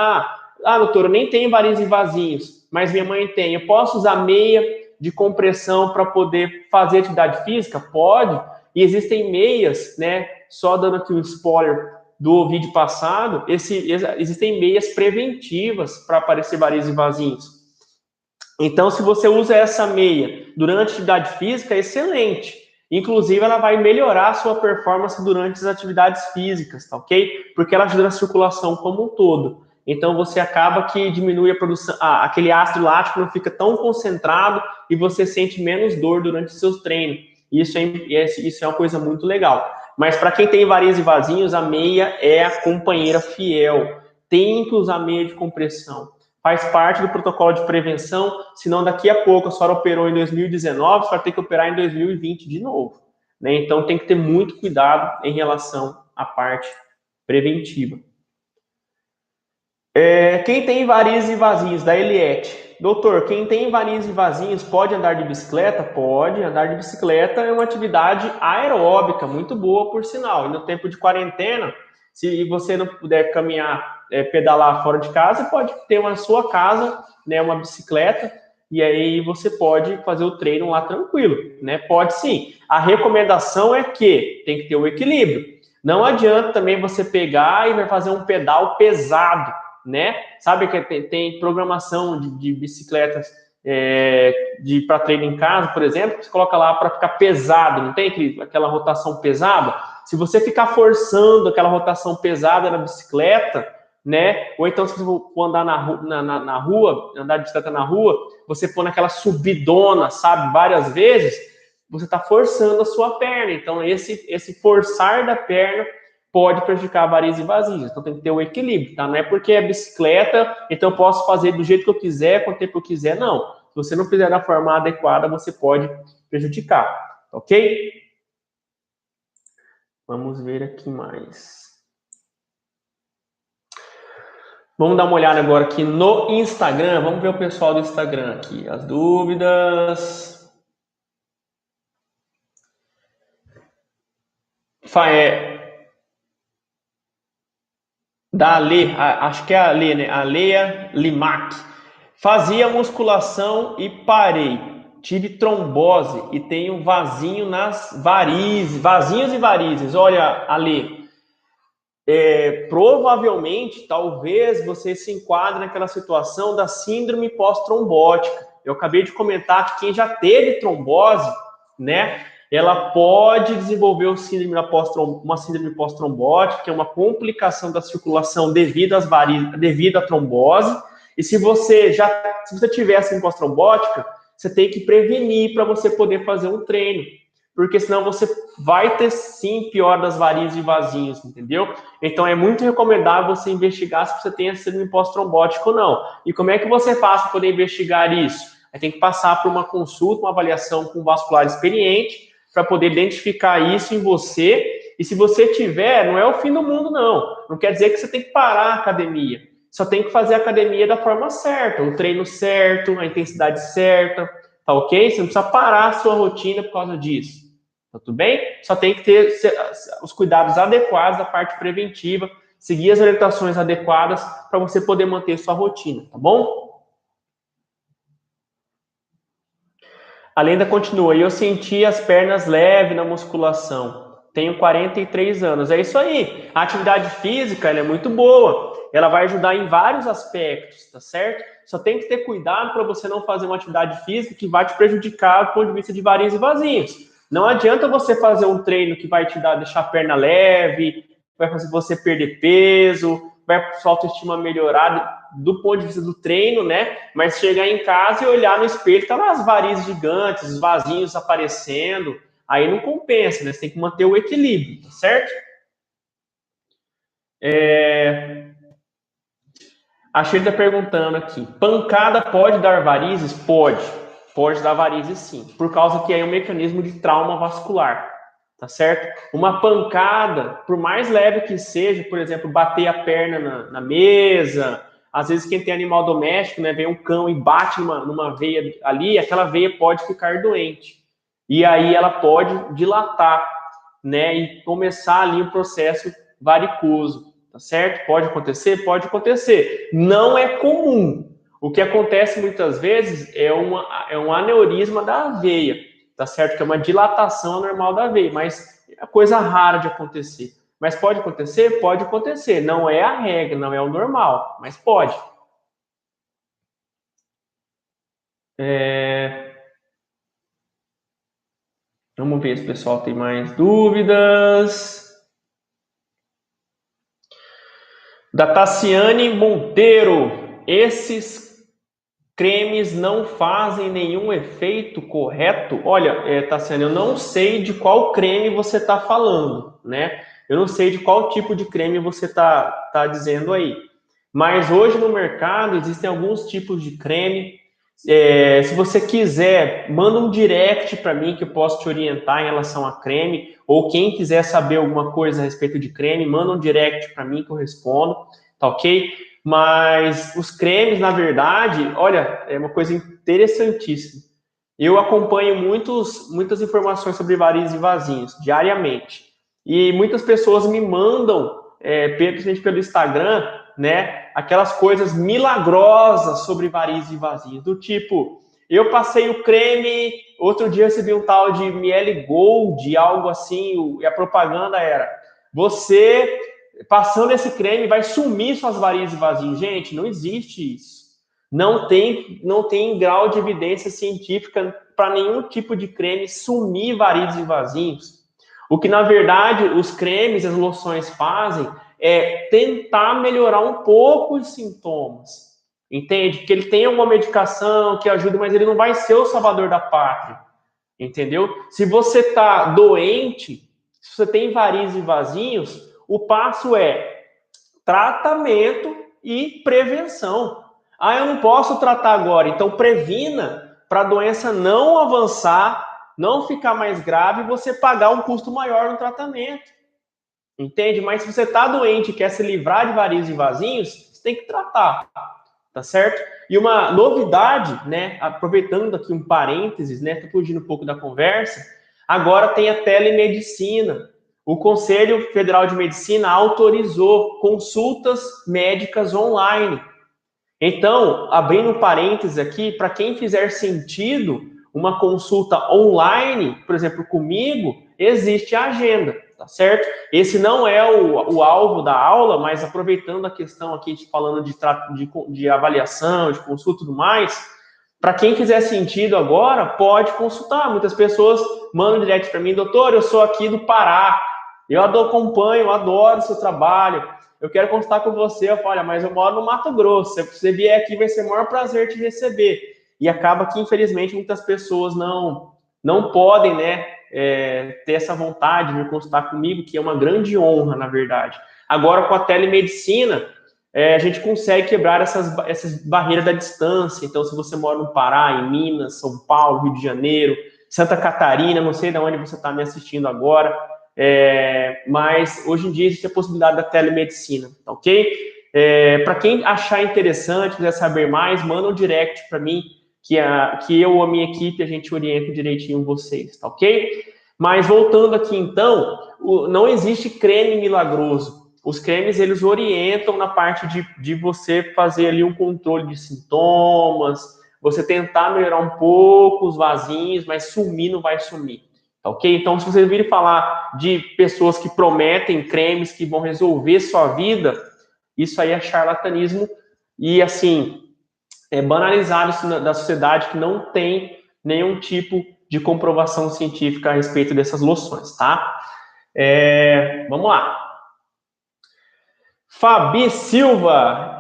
doutor, eu nem tenho varizes e vasinhos, mas minha mãe tem, eu posso usar meia de compressão para poder fazer atividade física? Pode. E existem meias, né? Só dando aqui um spoiler do vídeo passado, existem meias preventivas para aparecer varizes e vasinhos. Então, se você usa essa meia durante a atividade física, é excelente. Inclusive, ela vai melhorar a sua performance durante as atividades físicas, tá ok? Porque ela ajuda na circulação como um todo. Então, você acaba que diminui a produção, aquele ácido lático não fica tão concentrado e você sente menos dor durante os seus treinos. Isso é uma coisa muito legal. Mas para quem tem varizes e vasinhos, a meia é a companheira fiel. Tem que usar meia de compressão. Faz parte do protocolo de prevenção, senão daqui a pouco a senhora operou em 2019, você vai ter que operar em 2020 de novo. Né? Então tem que ter muito cuidado em relação à parte preventiva. Quem tem varizes e vasinhos, da Eliette. Doutor, quem tem varizes e vasinhos pode andar de bicicleta? Pode. Andar de bicicleta é uma atividade aeróbica, muito boa, por sinal. E no tempo de quarentena, se você não puder caminhar, pedalar fora de casa, pode ter na sua casa, né, uma bicicleta, e aí você pode fazer o treino lá tranquilo, né? Pode sim. A recomendação é que tem que ter o equilíbrio. Não adianta também você pegar e vai fazer um pedal pesado, né? Sabe que tem programação de bicicletas para treino em casa, por exemplo, você coloca lá para ficar pesado, não tem aquela rotação pesada? Se você ficar forçando aquela rotação pesada na bicicleta, né? Ou então se você for andar na rua, andar de bicicleta na rua, você pôr naquela subidona, sabe, várias vezes, você está forçando a sua perna. Então, esse forçar da perna pode prejudicar varizes e vasinhos. Então, tem que ter o equilíbrio, tá? Não é porque é bicicleta, então eu posso fazer do jeito que eu quiser, quanto tempo eu quiser, não. Se você não fizer da forma adequada, você pode prejudicar, ok? Vamos ver aqui mais. Vamos dar uma olhada agora aqui no Instagram. Vamos ver o pessoal do Instagram aqui. As dúvidas. Da Ale, acho que é a Ale, né? A Leia Limac. Fazia musculação e parei. Tive trombose e tenho vasinho nas varizes. Vasinhos e varizes. Olha, Ale, provavelmente, talvez você se enquadre naquela situação da síndrome pós-trombótica. Eu acabei de comentar que quem já teve trombose, né, ela pode desenvolver uma síndrome pós-trombótica, que é uma complicação da circulação devido às varizes, devido à trombose. E se você tiver a síndrome pós-trombótica, você tem que prevenir para você poder fazer um treino, porque senão você vai ter sim pior das varizes e vasinhos, entendeu? Então é muito recomendável você investigar se você tem a síndrome pós-trombótica ou não. E como é que você faz para poder investigar isso? Aí tem que passar por uma consulta, uma avaliação com um vascular experiente para poder identificar isso em você. E se você tiver, não é o fim do mundo, não. Não quer dizer que você tem que parar a academia. Só tem que fazer a academia da forma certa, o treino certo, a intensidade certa, tá ok? Você não precisa parar a sua rotina por causa disso. Tá tudo bem? Só tem que ter os cuidados adequados da parte preventiva, seguir as orientações adequadas para você poder manter sua rotina, tá bom? A Lenda continua. Eu senti as pernas leves na musculação. Tenho 43 anos. É isso aí. A atividade física ela é muito boa. Ela vai ajudar em vários aspectos, tá certo? Só tem que ter cuidado para você não fazer uma atividade física que vai te prejudicar do ponto de vista de varizes e vasinhos. Não adianta você fazer um treino que vai te deixar a perna leve, vai fazer você perder peso, vai sua autoestima melhorar do ponto de vista do treino, né? Mas chegar em casa e olhar no espelho, tá lá as varizes gigantes, os vasinhos aparecendo, aí não compensa, né? Você tem que manter o equilíbrio, tá certo? A Sheila está perguntando aqui, pancada pode dar varizes? Pode dar varizes sim, por causa que é um mecanismo de trauma vascular, tá certo? Uma pancada, por mais leve que seja, por exemplo, bater a perna na mesa, às vezes quem tem animal doméstico, né, vem um cão e bate numa veia ali, aquela veia pode ficar doente. E aí ela pode dilatar, né, e começar ali um processo varicoso. Tá certo? Pode acontecer? Pode acontecer. Não é comum. O que acontece muitas vezes é um aneurisma da veia, tá certo? Que é uma dilatação normal da veia, mas é coisa rara de acontecer. Mas pode acontecer? Pode acontecer. Não é a regra, não é o normal, mas pode. Vamos ver se o pessoal tem mais dúvidas. Da Tassiane Monteiro. Esses cremes não fazem nenhum efeito, correto? Olha, Tassiane, eu não sei de qual creme você está falando, né? Eu não sei de qual tipo de creme você tá dizendo aí. Mas hoje no mercado existem alguns tipos de creme. Se você quiser, manda um direct para mim que eu posso te orientar em relação a creme. Ou quem quiser saber alguma coisa a respeito de creme, manda um direct para mim que eu respondo, tá ok? Mas os cremes, na verdade, olha, é uma coisa interessantíssima. Eu acompanho muitas informações sobre varizes e vasinhos diariamente. E muitas pessoas me mandam, principalmente pelo Instagram, né, aquelas coisas milagrosas sobre varizes e vasinhos, do tipo, eu passei o creme, outro dia recebi um tal de Miele Gold, algo assim, e a propaganda era, você passando esse creme vai sumir suas varizes e vasinhos. Gente, não existe isso. Não tem grau de evidência científica para nenhum tipo de creme sumir varizes e vasinhos. O que, na verdade, os cremes e as loções fazem é tentar melhorar um pouco os sintomas. Entende? Que ele tem alguma medicação que ajuda, mas ele não vai ser o salvador da pátria. Entendeu? Se você está doente, se você tem varizes e vasinhos, o passo é tratamento e prevenção. Ah, eu não posso tratar agora, então previna para a doença não avançar, não ficar mais grave e você pagar um custo maior no tratamento. Entende? Mas se você está doente e quer se livrar de varizes e vasinhos, você tem que tratar, tá certo? E uma novidade, né, aproveitando aqui um parênteses, né, tô fugindo um pouco da conversa, agora tem a telemedicina. O Conselho Federal de Medicina autorizou consultas médicas online. Então, abrindo parênteses aqui, para quem fizer sentido, uma consulta online, por exemplo, comigo, existe a agenda, tá certo? Esse não é o alvo da aula, mas aproveitando a questão aqui, falando de avaliação, de consulta e tudo mais, para quem fizer sentido agora, pode consultar. Muitas pessoas mandam direct para mim, doutor, eu sou aqui do Pará, eu acompanho, eu adoro o seu trabalho, eu quero consultar com você. Eu falo, olha, mas eu moro no Mato Grosso, se você vier aqui vai ser o maior prazer te receber. E acaba que, infelizmente, muitas pessoas não podem, né, ter essa vontade de vir consultar comigo, que é uma grande honra, na verdade. Agora, com a telemedicina, a gente consegue quebrar essas barreiras da distância. Então, se você mora no Pará, em Minas, São Paulo, Rio de Janeiro, Santa Catarina, não sei de onde você está me assistindo agora, mas hoje em dia existe a possibilidade da telemedicina, tá ok? Para quem achar interessante, quiser saber mais, manda um direct para mim, que eu ou a minha equipe, a gente orienta direitinho vocês, tá ok? Mas voltando aqui então, não existe creme milagroso. Os cremes, eles orientam na parte de você fazer ali um controle de sintomas, você tentar melhorar um pouco os vasinhos, mas sumir não vai sumir. Ok? Então, se você vir falar de pessoas que prometem cremes que vão resolver sua vida, isso aí é charlatanismo e, assim, é banalizado isso da sociedade que não tem nenhum tipo de comprovação científica a respeito dessas loções, tá? Vamos lá. Fabi Silva.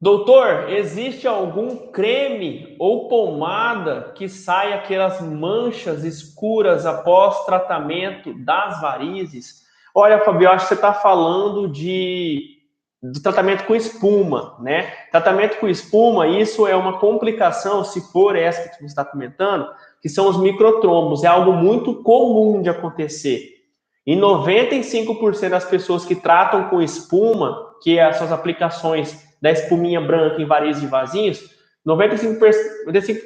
Doutor, existe algum creme ou pomada que saia aquelas manchas escuras após tratamento das varizes? Olha, Fabio, eu acho que você está falando do tratamento com espuma, né? Tratamento com espuma, isso é uma complicação, se for essa que você está comentando, que são os microtrombos. É algo muito comum de acontecer. E 95% das pessoas que tratam com espuma, que é as suas aplicações da espuminha branca em varizes de vasinhos, 95%,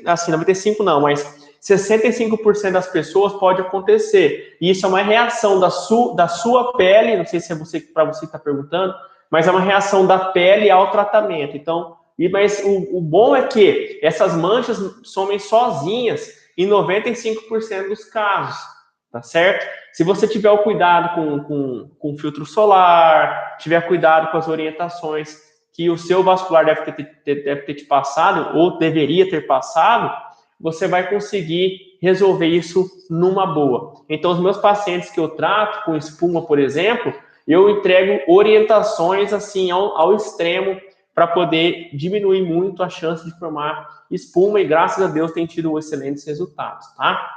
assim, 95 não, mas 65% das pessoas pode acontecer. E isso é uma reação da sua pele, não sei se é para você que está perguntando, mas é uma reação da pele ao tratamento. Então, mas o bom é que essas manchas somem sozinhas em 95% dos casos, tá certo? Se você tiver o cuidado com filtro solar, tiver cuidado com as orientações que o seu vascular deve ter te passado, ou deveria ter passado, você vai conseguir resolver isso numa boa. Então, os meus pacientes que eu trato com espuma, por exemplo, eu entrego orientações assim ao extremo para poder diminuir muito a chance de formar espuma e, graças a Deus, tem tido excelentes resultados, tá?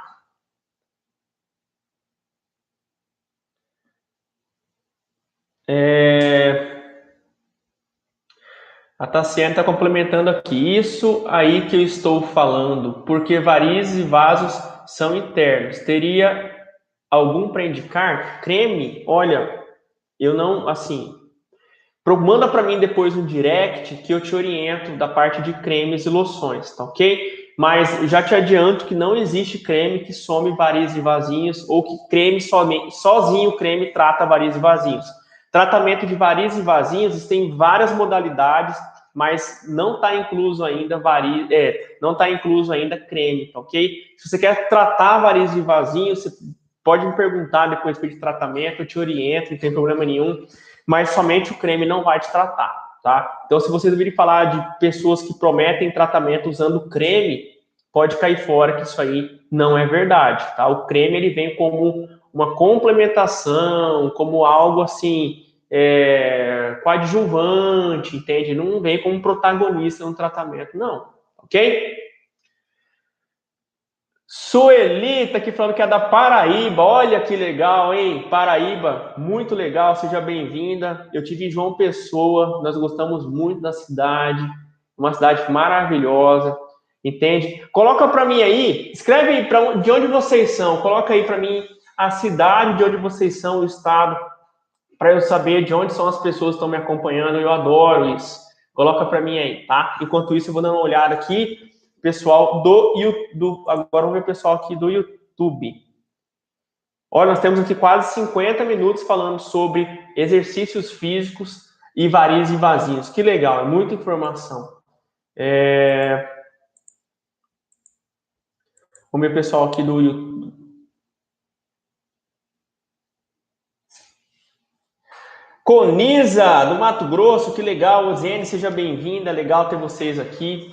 A Tassiane está complementando aqui. Isso aí que eu estou falando, porque varizes e vasos são internos. Teria algum para indicar? Creme? Olha, eu não, assim, manda para mim depois um direct que eu te oriento da parte de cremes e loções, tá ok? Mas já te adianto que não existe creme que some varizes e vasinhos ou que creme sozinho o creme trata varizes e vasinhos. Tratamento de varizes e vasinhos tem várias modalidades, mas não está incluso ainda não está incluso ainda creme, tá ok? Se você quer tratar varizes e vasinhos, você pode me perguntar depois de tratamento, eu te oriento, não tem problema nenhum, mas somente o creme não vai te tratar, tá? Então, se vocês ouvirem falar de pessoas que prometem tratamento usando creme, pode cair fora que isso aí não é verdade, tá? O creme, ele vem como uma complementação, como algo assim, coadjuvante, entende? Não vem como protagonista no tratamento, não, ok? Sueli tá aqui falando que é da Paraíba. Olha que legal, hein? Paraíba, muito legal. Seja bem-vinda. Eu tive em João Pessoa. Nós gostamos muito da cidade. Uma cidade maravilhosa. Entende? Coloca para mim aí. Escreve aí de onde vocês são. Coloca aí para mim a cidade de onde vocês são, o estado, para eu saber de onde são as pessoas que estão me acompanhando. Eu adoro isso. Coloca para mim aí, tá? Enquanto isso, eu vou dando uma olhada aqui. Pessoal agora vamos ver o pessoal aqui do YouTube. Olha, nós temos aqui quase 50 minutos falando sobre exercícios físicos e varizes e vasinhos. Que legal, é muita informação. Vamos ver o pessoal aqui do YouTube. Coniza, do Mato Grosso, que legal. Zene, seja bem-vinda, legal ter vocês aqui.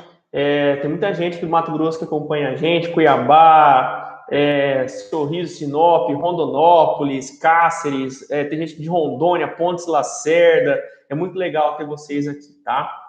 Tem muita gente do Mato Grosso que acompanha a gente, Cuiabá, Sorriso, Sinop, Rondonópolis, Cáceres, tem gente de Rondônia, Pontes Lacerda. É muito legal ter vocês aqui, tá?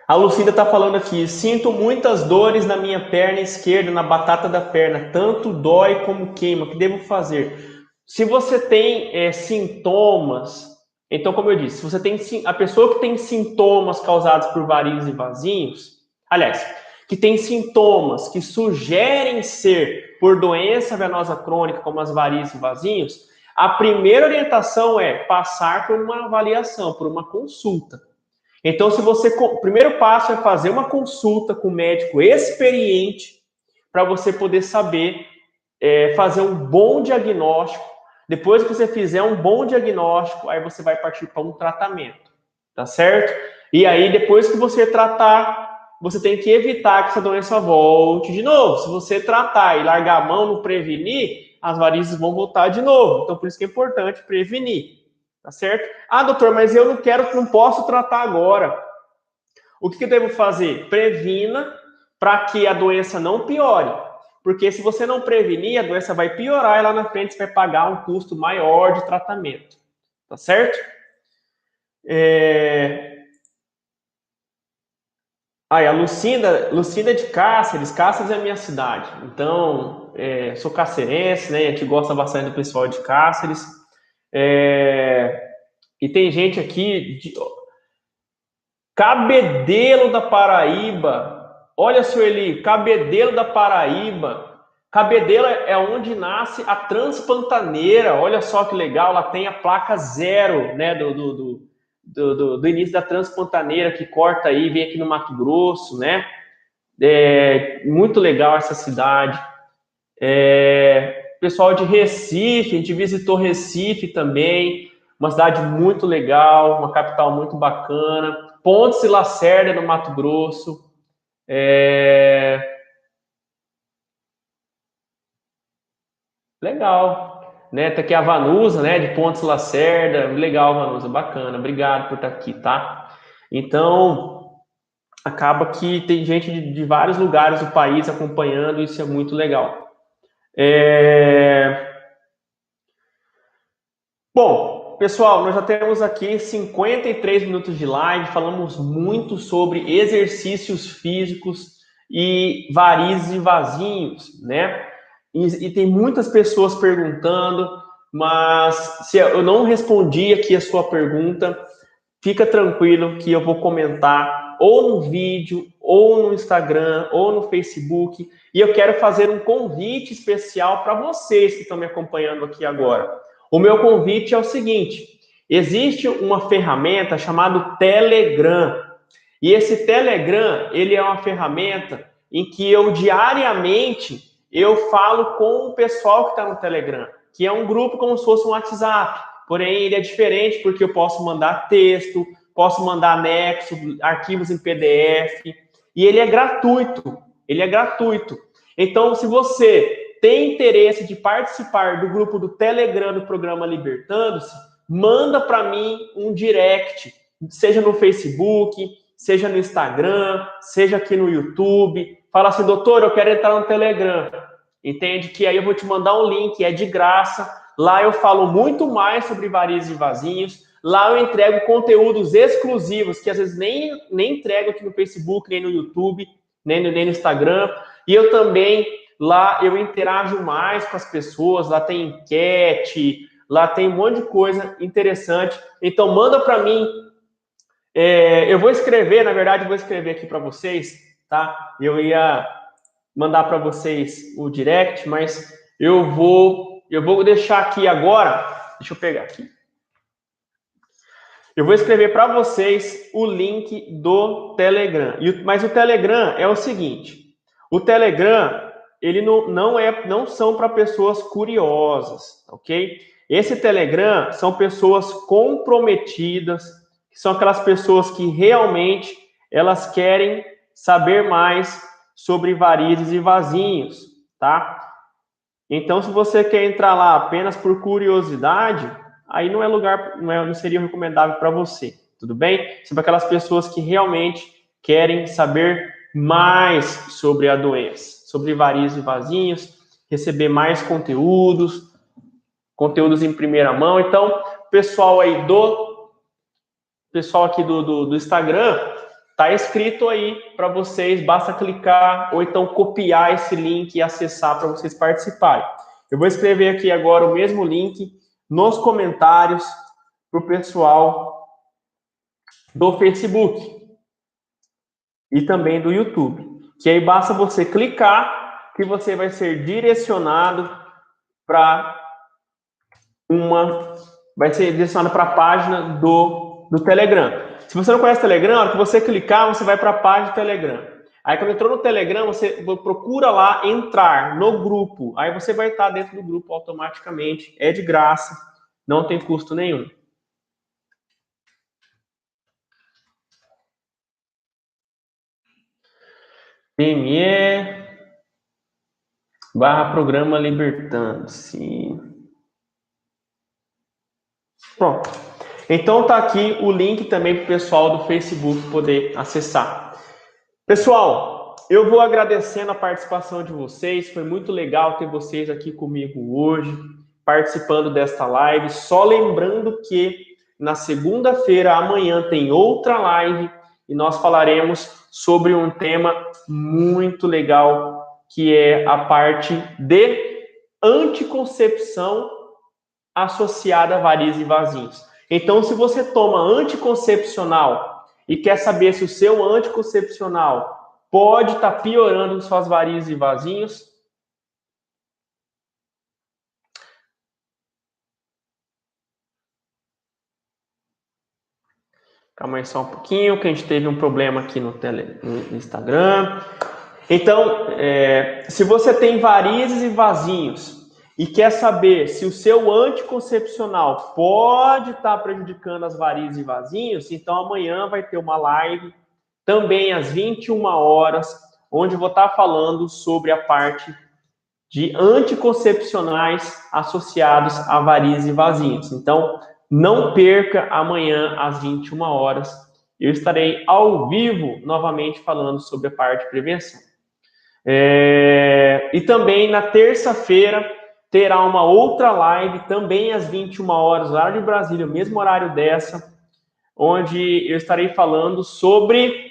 A Lucinda está falando aqui, sinto muitas dores na minha perna esquerda, na batata da perna, tanto dói como queima, o que devo fazer? Se você tem sintomas, então, como eu disse, se você tem a pessoa que tem sintomas causados por varizes e vasinhos, aliás, que tem sintomas que sugerem ser por doença venosa crônica, como as varizes e vasinhos, a primeira orientação é passar por uma avaliação, por uma consulta. Então, o primeiro passo é fazer uma consulta com um médico experiente para você poder saber fazer um bom diagnóstico. Depois que você fizer um bom diagnóstico, aí você vai partir para um tratamento, tá certo? E aí, depois que você tratar, você tem que evitar que essa doença volte de novo. Se você tratar e largar a mão, não prevenir, as varizes vão voltar de novo. Então, por isso que é importante prevenir. Tá certo? Ah, doutor, mas eu não posso tratar agora. O que eu devo fazer? Previna para que a doença não piore. Porque se você não prevenir, a doença vai piorar e lá na frente você vai pagar um custo maior de tratamento. Tá certo? A Lucinda de Cáceres. Cáceres é a minha cidade. Então, sou cacerense, né? A gente gosta bastante do pessoal de Cáceres. E tem gente aqui de Cabedelo da Paraíba. Olha, Sueli, Cabedelo da Paraíba. Cabedelo é onde nasce a Transpantaneira. Olha só que legal, lá tem a placa 0, né, do início da Transpantaneira, que corta aí, vem aqui no Mato Grosso, né? Muito legal essa cidade. Pessoal de Recife, a gente visitou Recife também, uma cidade muito legal, uma capital muito bacana. Pontes e Lacerda, no Mato Grosso. Legal. Né? Tá aqui a Vanusa, né? De Pontes e Lacerda. Legal, Vanusa, bacana. Obrigado por estar aqui, tá? Então, acaba que tem gente de vários lugares do país acompanhando, isso é muito legal. Bom, pessoal, nós já temos aqui 53 minutos de live, falamos muito sobre exercícios físicos e varizes e vasinhos, né? E tem muitas pessoas perguntando, mas se eu não respondi aqui a sua pergunta, fica tranquilo que eu vou comentar ou no vídeo, ou no Instagram, ou no Facebook, e eu quero fazer um convite especial para vocês que estão me acompanhando aqui agora. O meu convite é o seguinte: existe uma ferramenta chamada Telegram. E esse Telegram, ele é uma ferramenta em que eu diariamente eu falo com o pessoal que está no Telegram, que é um grupo como se fosse um WhatsApp. Porém, ele é diferente porque eu posso mandar texto, posso mandar anexo, arquivos em PDF, e ele é gratuito. Ele é gratuito. Então, se você tem interesse de participar do grupo do Telegram do programa Libertando-se, manda para mim um direct, seja no Facebook, seja no Instagram, seja aqui no YouTube. Fala assim, doutor, eu quero entrar no Telegram. Entende? Que aí eu vou te mandar um link, é de graça. Lá eu falo muito mais sobre varizes e vasinhos. Lá eu entrego conteúdos exclusivos, que às vezes nem entrego aqui no Facebook, nem no YouTube, nem no Instagram. E eu também, lá eu interajo mais com as pessoas, lá tem enquete, lá tem um monte de coisa interessante. Então manda para mim. Eu vou escrever, na verdade, eu vou escrever aqui para vocês, tá? Eu ia mandar para vocês o direct, mas eu vou deixar aqui agora. Deixa eu pegar aqui. Eu vou escrever para vocês o link do Telegram. Mas o Telegram é o seguinte: o Telegram ele não são para pessoas curiosas, ok? Esse Telegram são pessoas comprometidas, que são aquelas pessoas que realmente elas querem saber mais sobre varizes e vasinhos, tá? Então, se você quer entrar lá apenas por curiosidade, aí não é lugar, não seria recomendável para você, tudo bem? Sobre aquelas pessoas que realmente querem saber mais sobre a doença, sobre varizes e vasinhos, receber mais conteúdos em primeira mão. Então, pessoal aqui do Instagram, tá escrito aí para vocês, basta clicar ou então copiar esse link e acessar para vocês participarem. Eu vou escrever aqui agora o mesmo link nos comentários para o pessoal do Facebook e também do YouTube. Que aí basta você clicar que você vai ser direcionado para a página do Telegram. Se você não conhece o Telegram, na hora que você clicar, você vai para a página do Telegram. Aí, quando entrou no Telegram, você procura lá entrar no grupo. Aí você vai estar dentro do grupo automaticamente. É de graça, não tem custo nenhum. PME/programa Libertando-se. Pronto. Então tá aqui o link também para o pessoal do Facebook poder acessar. Pessoal, eu vou agradecendo a participação de vocês. Foi muito legal ter vocês aqui comigo hoje, participando desta live. Só lembrando que na segunda-feira, amanhã, tem outra live e nós falaremos sobre um tema muito legal, que é a parte de anticoncepção associada a varizes e vasinhos. Então, se você toma anticoncepcional e quer saber se o seu anticoncepcional pode estar piorando suas varizes e vasinhos, calma aí só um pouquinho, que a gente teve um problema aqui no Instagram. Então, se você tem varizes e vasinhos e quer saber se o seu anticoncepcional pode estar prejudicando as varizes e vasinhos, então amanhã vai ter uma live, também às 21 horas, onde eu vou estar falando sobre a parte de anticoncepcionais associados a varizes e vasinhos. Então, não perca amanhã às 21 horas. Eu estarei ao vivo novamente falando sobre a parte de prevenção. E também na terça-feira terá uma outra live, também às 21 horas, horário de Brasília, o mesmo horário dessa, onde eu estarei falando sobre...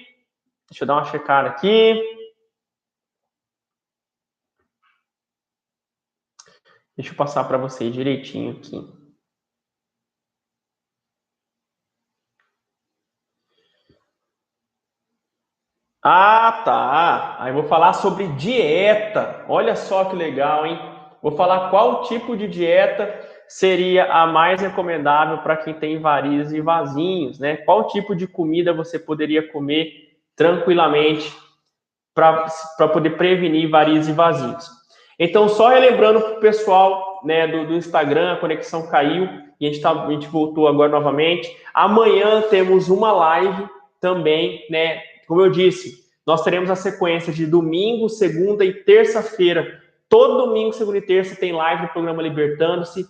Deixa eu dar uma checada aqui. Deixa eu passar para vocês direitinho aqui. Ah, tá. Aí vou falar sobre dieta. Olha só que legal, hein? Vou falar qual tipo de dieta seria a mais recomendável para quem tem varizes e vasinhos, né? Qual tipo de comida você poderia comer tranquilamente para poder prevenir varizes e vasinhos. Então, só relembrando para o pessoal, né, do Instagram, a conexão caiu e a gente voltou agora novamente. Amanhã temos uma live também, né? Como eu disse, nós teremos a sequência de domingo, segunda e terça-feira. Todo domingo, segunda e terça tem live do programa Libertando-se,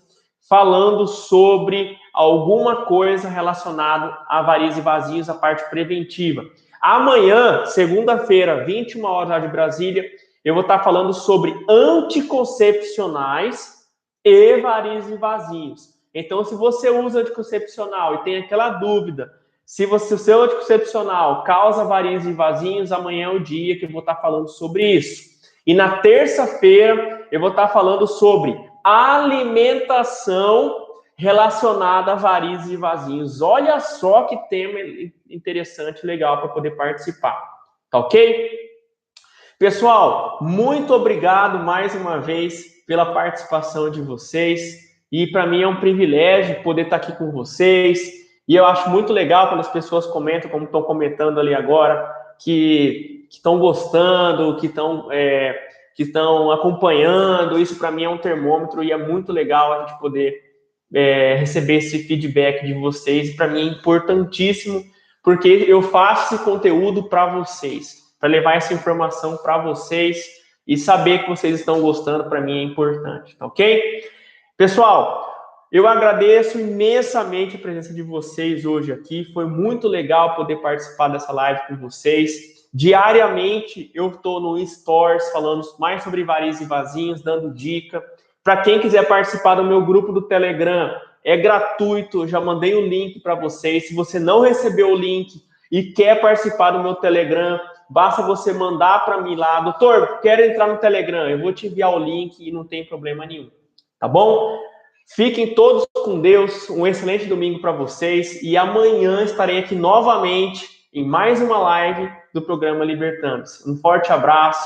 falando sobre alguma coisa relacionada a varizes e vasinhos, a parte preventiva. Amanhã, segunda-feira, 21 horas de Brasília, eu vou estar falando sobre anticoncepcionais e varizes e vasinhos. Então, se você usa anticoncepcional e tem aquela dúvida, se o seu anticoncepcional causa varizes e vasinhos, amanhã é o dia que eu vou estar falando sobre isso. E na terça-feira, eu vou estar falando sobre alimentação relacionada a varizes e vasinhos. Olha só que tema interessante, legal para poder participar. Tá ok? Pessoal, muito obrigado mais uma vez pela participação de vocês. E para mim é um privilégio poder estar aqui com vocês. E eu acho muito legal quando as pessoas comentam, como estão comentando ali agora, que estão gostando, que estão acompanhando. Isso para mim é um termômetro e é muito legal a gente poder receber esse feedback de vocês. Para mim é importantíssimo, porque eu faço esse conteúdo para vocês, para levar essa informação para vocês e saber que vocês estão gostando, para mim é importante, tá ok? Pessoal, eu agradeço imensamente a presença de vocês hoje aqui, foi muito legal poder participar dessa live com vocês. Diariamente eu estou no Stories falando mais sobre varizes e vasinhos, dando dica. Para quem quiser participar do meu grupo do Telegram, é gratuito, eu já mandei o link para vocês. Se você não recebeu o link e quer participar do meu Telegram, basta você mandar para mim lá, doutor, quero entrar no Telegram, eu vou te enviar o link e não tem problema nenhum, tá bom? Fiquem todos com Deus, um excelente domingo para vocês e amanhã estarei aqui novamente em mais uma live do programa Libertando-se. Um forte abraço.